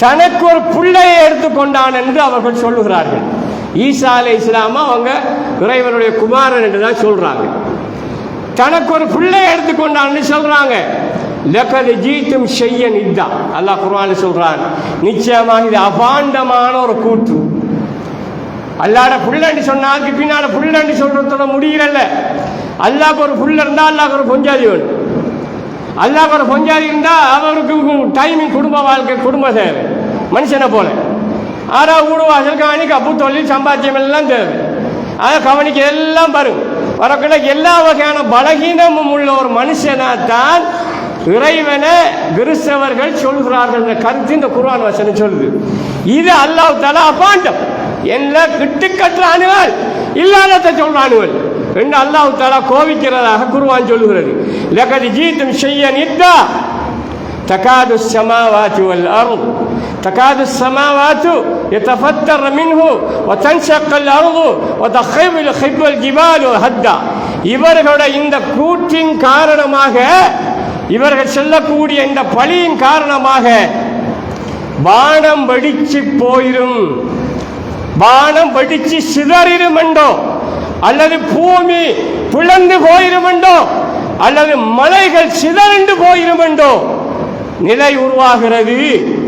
தனக்கு ஒரு பிள்ளையை எடுத்துக்கொண்டான் என்று அவர்கள் சொல்லுகிறார்கள். ஈசா அலைஹிஸ்ஸலாம் அவங்க இறைவனுடைய குமாரன் என்று தான் சொல்றாங்க. தனக்கு ஒரு பிள்ளை எடுத்துக்கொண்டான்னு சொல்றாங்க. லகத் ஜீதும் ஷையன் இதா. அல்லாஹ் குர்ஆனில் சொல்றான், நிச்சயமாக இது அபாண்டமான ஒரு கூற்று. அல்லாஹ்ட புள்ளன்னு சொன்னாக்கு பின்னால புள்ளன்னு சொல்றதோட முடியல. அல்லாஹ்க்கு ஒரு புள்ள இருந்தா அல்லாஹ்க்கு ஒரு பொஞ்சாதி வேணும். அல்லாஹ்க்கு ஒரு பொஞ்சாதி இருந்தா அவருக்கு டைமிங், குடும்ப வாழ்க்கை, குடும்ப தேவை மனுஷனை போல. ஆறா ஊடு வாசல் காணி கப்பு தொழில் சம்பாத்தியம் எல்லாம் தேவை. அதை கவனிக்க எல்லாம் வரும். வரக்குள்ள எல்லா வகையான பலகீனமும் உள்ள ஒரு மனுஷனாத்தான் இறைவனை கிறிஸ்தவர்கள் சொல்கிறார்கள். கருத்து இந்த குர்ஆன் வசனம் சொல்லுது. இது அல்லாஹ் தஆலா அபாண்டம், என்ன கிட்டுக்கட்டுறானுவல் இல்லாததை சொல்றானுவல் என்று அல்லாஹ் தஆலா கோபிக்கிறதாக குர்ஆன் சொல்லுகிறது. லகத் ஜீதும் ஷையன் இதா தகாது ஸமாவாத்து வல் அர்த் தகாது ஸமாவாத்து யதஃபத்தர் மின்ஹு வ தன்ஷக்கல் அர்து வ தഖிபுல் ஹிபல் ஜிபாலு ஹத்தா. இவர்களுடைய இந்த கூற்றின் காரணமாக, இவர்கள் செல்லக்கூடிய இந்த பழியின் காரணமாக வானம் வெடிச்சு போயிரும், வானம் வெடிச்சு சிதறிடும் என்றோ, அல்லது பூமி பிளந்து போயிரும் என்றோ, அல்லது மலைகள் சிதறண்டு போயிரும் என்றோ நிலை உருவாகிறது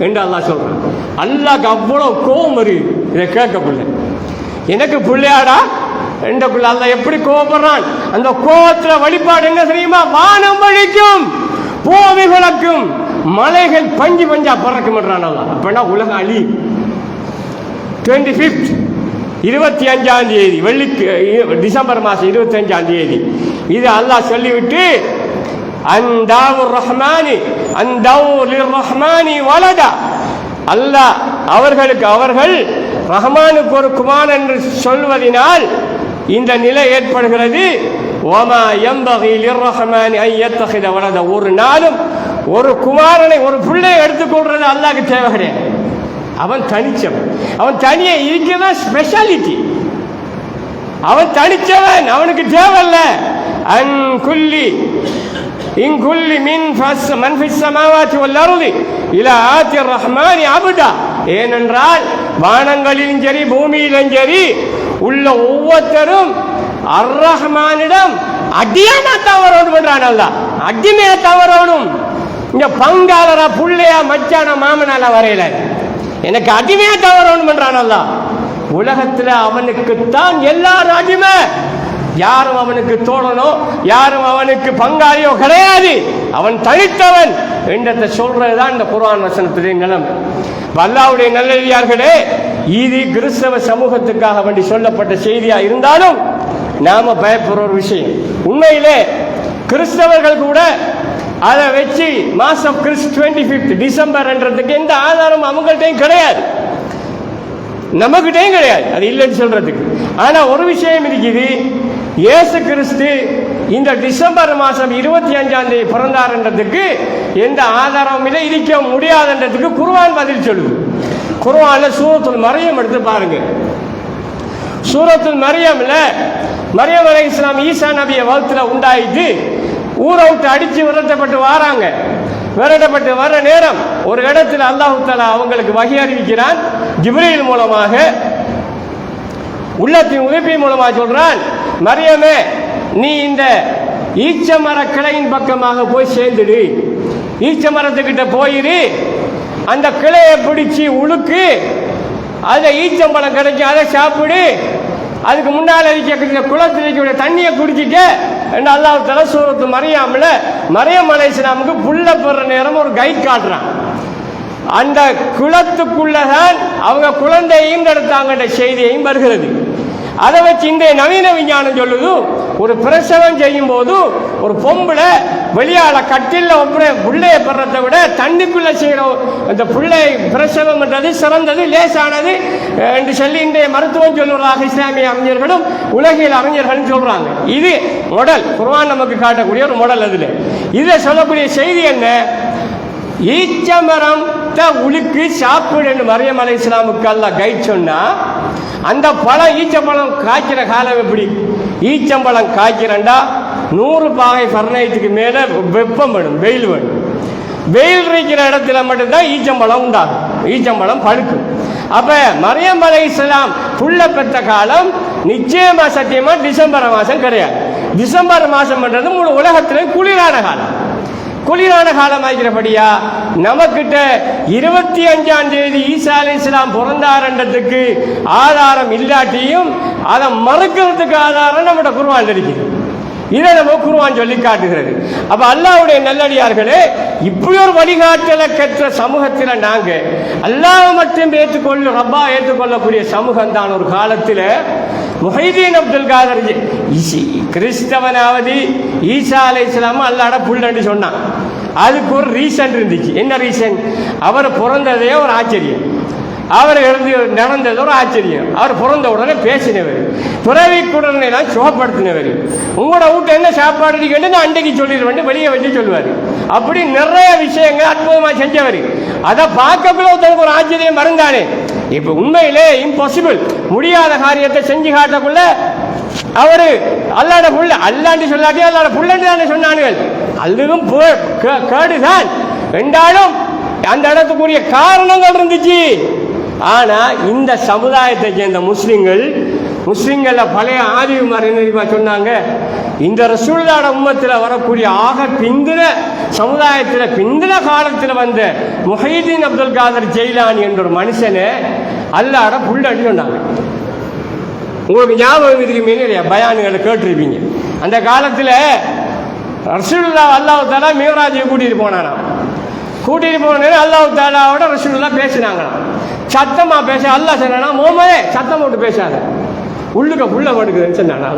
என்று அல்லாஹ் சொல்றான். அல்லாஹ்க்கு அவ்வளவு கோபம் வருது. இதை கேட்க பிள்ளை, எனக்கு பிள்ளையாடா என்ற பிள்ளை அல்லாஹ் எப்படி கோபப்படுறான்? அந்த கோபத்துல வழிபாடு என்ன தெரியுமா? வானம் வழிக்கும், பூமி விளக்கும், மலைகள் பஞ்சு பஞ்சா பறக்கும் என்றான் அல்லாஹ். அப்படின்னா உலகம் அழி. 25 25ஆம் தேதி வெள்ளிக்கு, டிசம்பர் மாதம் 25ஆம் தேதி இது அல்லாஹ் சொல்லிவிட்டு, அன்தாவுர் ரஹ்மானி அன்தவுலிர் ரஹ்மானி வலதா. அல்லாஹ் அவர்களுக்கு, அவர்கள் ரஹ்மானுக்கு ஒரு குமாரன் என்று சொல்வதனால் இந்த நிலை ஏற்படுகிறது. வமா யம்பகி லிர்ரஹ்மானி அன் யத்தகித வலதா. ஒரு நாளும் ஒரு குமாரனை, ஒரு பிள்ளையை எடுத்துக்கொள்றது அல்லாஹ்க்கு தேவை கிடையாது. அவன் தனிச்சவன், அவன் தனியே இருக்கதான் ஸ்பெஷாலிட்டி. அவன் தனிச்சவன், அவனுக்கு தேவையில்ல. அன் குல்லி இன் குல்லி மின் மன் ஃபிஸ் ஸமாவாத்தி வல் அர்தி இலா ஆத்தி ரஹ்மானி அப்தா. ஏனென்றால் வானங்களிலும் சரி பூமியிலும் சரி உள்ள ஒவ்வொருத்தரும் அர் ரஹ்மானிடம் அடியானா தவறணும் என்றான் அல்லாஹ். அடிமையா தவறணும். இங்க பங்காளரா, புள்ளையா, மச்சான, மாமனால வரையில எனக்கு அடிமையா தவறணும் என்றான் அல்லாஹ். உலகத்துல அவனுக்குத்தான் எல்லாரும் அடிமை. யாரும் அவனுக்கு தோழனோ, யாரும் அவனுக்கு பங்காளியோ கிடையாது. அவன் தனித்தவன் என்றதை சொல்றதுதான் இந்த குர்ஆன் வசனத்துடைய நிலம். அல்லாஹ்வுடைய நல்லடியார்களே, இது கிறிஸ்தவ சமூகத்துக்காக வேண்டி சொல்லப்பட்ட செய்தியா இருந்தாலும் நாம பயப்படுற ஒரு விஷயம். உண்மையிலே கிறிஸ்தவர்கள் கூட அதை வச்சு மாசம் 25 டிசம்பர் என்றதுக்கு எந்த ஆதாரம் அவங்கள்ட்டையும் கிடையாது, நமக்கிட்டையும் கிடையாது. அது இல்லைன்னு சொல்றதுக்கு. ஆனா ஒரு விஷயம் இருக்குது, இயேசு கிறிஸ்து இந்த டிசம்பர் மாதம் 25ஆம் தேதி பிறந்தார் என்றதுக்கு எந்த ஆதாரமும் இல்லை, இருக்க முடியாதுன்றதுக்கு குர்ஆன் பதில் சொல்லுது. குர்ஆன்ல சூரத்துல் மரியம் எடுத்து பாருங்க. சூரத்துல் மரியம்ல மரியம் அலைஹிஸ்ஸலாம் ஈசா நபியை வகுத்துல உண்டாயிட்டு ஊரை விட்டு அடிச்சு விரட்டப்பட்டு வராங்க. விரட்டப்பட்டு வர நேரம் ஒரு இடத்துல அல்லாஹ் தஆலா அவங்களுக்கு வஹி அறிவிக்கிறான். ஜிப்ரீல் மூலமாக, உள்ளத்தின் உதவியின் மூலமாக சொல்றான், மரியமே நீ இந்த ஈச்சமர கிளையின் பக்கமாக போய் சேர்ந்துடு. ஈச்ச மரத்துக்கிட்ட போயிரு, அந்த கிளையை பிடிச்சி உழுக்கு, அதில் ஈச்சம்பழம் கிடைக்கும், அதை சாப்பிடு. அதுக்கு முன்னால் இருக்க குளத்தில் இருக்கக்கூடிய தண்ணியை குடிச்சிக்க என்று அல்லாஹ் தஆலா சூரத்து மரியாம்ல மரியம் அலைஹிஸ்ஸலாமுக்கு புள்ள பெற நேரம் ஒரு கைட் காட்டுறான். அந்த குளத்துக்குள்ளதான் அவங்க குழந்தையும் எடுத்தாங்க செய்தியையும் வருகிறது. அதை வச்சு இந்த நவீன விஞ்ஞானம் சொல்லுது, ஒரு பிரசவம் செய்யும் போது ஒரு பொம்பளை வெளியால கட்டில புள்ளைய பெறத்தை விட தண்ணிக்குள்ள செய்கிற அந்த பிள்ளை பிரசவம் என்றது சிறந்தது, லேசானது என்று சொல்லி இன்றைய மருத்துவம் சொல்லுவதாக இஸ்லாமிய அறிஞர்களும் உலகியல் அறிஞர்களும் சொல்றாங்க. இது மாடல், குர்ஆன் நமக்கு காட்டக்கூடிய ஒரு மாடல். அதுல இதை சொல்லக்கூடிய செய்தி என்ன? ஈச்சமரம் உலுக்கு சாப்பிடு மரியம் அலைஹிஸ்ஸலாமுக்கு அல்லாஹ் கைட் சொன்னா, அந்த பழம் ஈச்சம்பழம் காய்க்கிற காலம் எப்படி? ஈச்சம்பழம் காய்க்கிறண்டா 100 பாகை ஃபர்னைட்டுக்கு மேல வெப்பம் வேணும், வெயில் வேணும். வெயில் இருக்கிற இடத்துல மட்டும்தான் ஈச்சம்பழம் உண்டாகும், ஈச்சம்பழம் பழுக்கும். அப்ப மரியம் அலைஹிஸ்ஸலாம் புள்ள பெற்ற காலம் நிச்சயமா சத்தியமா டிசம்பர் மாசம் கிடையாது. டிசம்பர் மாசம் பண்றது முழு உலகத்திலே குளிரான காலம். குளிரான காலம் ஆகிறபடியா நமக்கிட்ட 25ஆம் தேதி ஈசா அலைஹிஸ்ஸலாம் பிறந்தாரன்றதுக்கு ஆதாரம் இல்லாட்டியும் அதை மறுக்கிறதுக்கு ஆதாரம் நம்முடைய குர்ஆன் இருக்குது. இதை நம்ம குர்ஆன் சொல்லி காட்டுகிறது. அப்ப அல்லாஹ்வுடைய நல்லடியார்களே, இப்படி ஒரு வழிகாட்டலை கற்ற சமூகத்தில் நாங்க அல்லாஹ் மட்டும் ரப்பா ஏற்றுக்கொள்ளக்கூடிய சமூகம் தான். ஒரு காலத்தில் முஹைதீன் அப்துல் காதர் கிறிஸ்தவனாவது ஈசா அலைஹிஸ்ஸலாம் அல்லாஹ்ட புள்ளன்னு சொன்னான். அதுக்கு ஒரு ரீசன் இருந்துச்சு. என்ன ரீசன்? அவர் பிறந்ததே ஒரு ஆச்சரியம், அவர் நடந்தது ஒரு ஆச்சரியம். அவர் பிறந்த உடனே பேசினவர், பிறவிக்குடனே சுகப்படுத்தினவர். உங்களோட வீட்டு என்ன சாப்பாடு இருக்குன்னு நான் அன்றைக்கு சொல்லிடுவேன், வெளியே வச்சு சொல்லுவார். அப்படி நிறைய விஷயங்கள் அற்புதமாக செஞ்சவர். அதை பார்க்கக்குள்ள ஒருத்தருக்கு ஒரு ஆச்சரியம் வருந்தானே. இப்ப உண்மையிலே இம்பாசிபிள், முடியாத காரியத்தை செஞ்சு காட்டக்குள்ள அவரு அல்லாட புள்ள, அல்லாண்டு சொல்லாட்டி அல்லாட புள்ளன்னு தானே சொன்னானுகள். அதுவும் கேடுதான் என்றாலும் அந்த இடத்துக்குரிய காரணங்கள் இருந்துச்சு. ஆனா இந்த சமுதாயத்தை சேர்ந்த முஸ்லிம்கள பழைய ஆதிவுமார் என்ன சொன்னாங்க? இந்த ரசூலுல்லாஹ் உம்மத்தில் வரக்கூடிய ஆக பிந்தின சமுதாயத்தில் பிந்தின காலத்தில் வந்த முஹைதீன் அப்துல் காதர் ஜெயிலானி என்ற ஒரு மனுஷனை அல்லாஹ்ட புள்ளன்னு சொன்னாங்க. உங்களுக்கு ஞாபகம் இதுக்கு பயானுகளை கேட்டிருப்பீங்க. அந்த காலத்தில் ரசூலுல்லாஹ் அல்லாஹ் தஆலா மிஅராஜுக்கு கூட்டிட்டு போனானா. கூட்டிட்டு போன அல்லாஹ் தஆலாவோட ரசூலுல்லாஹ் பேசினாங்களாம். சத்தமா பேச அல்லாஹ் சொன்னா, முஹம்மதே சத்தம் போட்டு பேசாத, உள்ளுக்க புள்ள படுக்குதுன்னு சொன்னானா.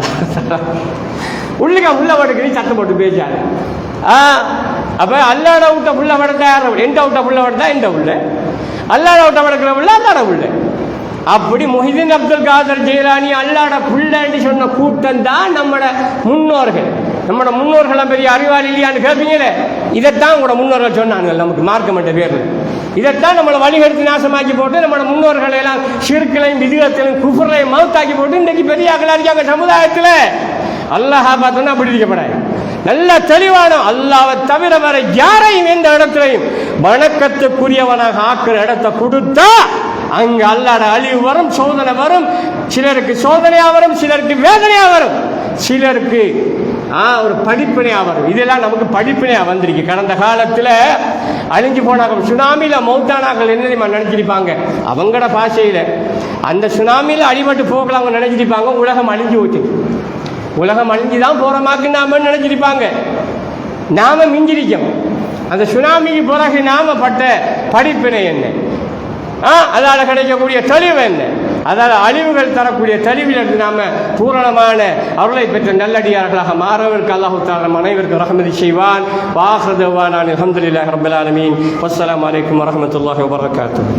உள்ளுக்க புள்ள படுக்குது, சத்தம் போட்டு பேசாத. அப்ப அல்லாஹ்ட விட்ட புள்ள படுத்தா யார? எந்த விட்ட புள்ள படுத்தா எந்த புள்ள? அல்லாஹ்ட விட்ட படுக்கிற புள்ள அல்லாஹ்ட புள்ள. அப்படி முஹைதீன் அப்துல் காதர் ஜெயிலானி அல்லாஹ்ட புள்ளன்னு சொன்ன கூட்டம் தான் நம்மட முன்னோர்கள். நம்மட முன்னோர்கள் பெரிய அறிவாளி இல்லையான்னு கேட்பீங்களே, இதைத்தான் உங்களோட முன்னோர்கள் சொன்னாங்க. நமக்கு மார்க்கம் என்ற பேர்ல இதைத்தான் நம்மளை வழிகெடுத்து நாசமாக்கி போட்டு நம்மளோட முன்னோர்களை எல்லாம் ஷிர்க்லையும் விதிகத்திலையும் குஃப்ரையும் மௌத்தாக்கி போட்டு இன்றைக்கு பெரிய ஆக்களா இருக்காங்க சமுதாயத்தில். அல்லாஹ் பார்த்தோன்னா அப்படி இருக்கப்படாது. நல்ல தெளிவான அல்லாஹ்வை தவிர வர யாரையும் எந்த இடத்துலையும் வணக்கத்துக்குரியவனாக ஆக்குற இடத்தை கொடுத்தா அங்க அல்லாஹ்ட அழிவு வரும், சோதனை வரும். சிலருக்கு சோதனையா வரும், சிலருக்கு வேதனையா வரும், சிலருக்கு ஒரு படிப்பினையா வரும். இதெல்லாம் நமக்கு படிப்பினையா வந்திருக்கு. கடந்த காலத்தில் அழிஞ்சு போனாங்க, சுனாமியில மௌத்தானாக்கள் என்ன நினைச்சிருப்பாங்க? அவங்களோட பாஷையில அந்த சுனாமியில அடிபட்டு போகலாம் அவங்க நினைச்சிருப்பாங்க உலகம் அழிஞ்சு போச்சு, உலகம் அழிஞ்சுதான் போறமாக்கு நாம நினைச்சிருப்பாங்க. நாம மிஞ்சிருக்கோம். அந்த சுனாமிக்கு பிறகு நாம பட்ட படிப்பினை என்ன? அதால கிடைக்கக்கூடிய தெளிவு என்ன? அதால அழிவுகள் தரக்கூடிய தெளிவிலிருந்து நாம பூரணமான அருளை பெற்ற நல்லடியார்களாக மாறவருக்கு அல்லாஹ் தஆலா அனைவருக்கும் ரஹ்மத் செய்வான். வாஹிரு தஅவானா அல்ஹம்துலில்லாஹி ரப்பில் ஆலமீன். வஸ்ஸலாமு அலைக்கும் வரஹ்மத்துல்லாஹி வபரகாத்துஹு.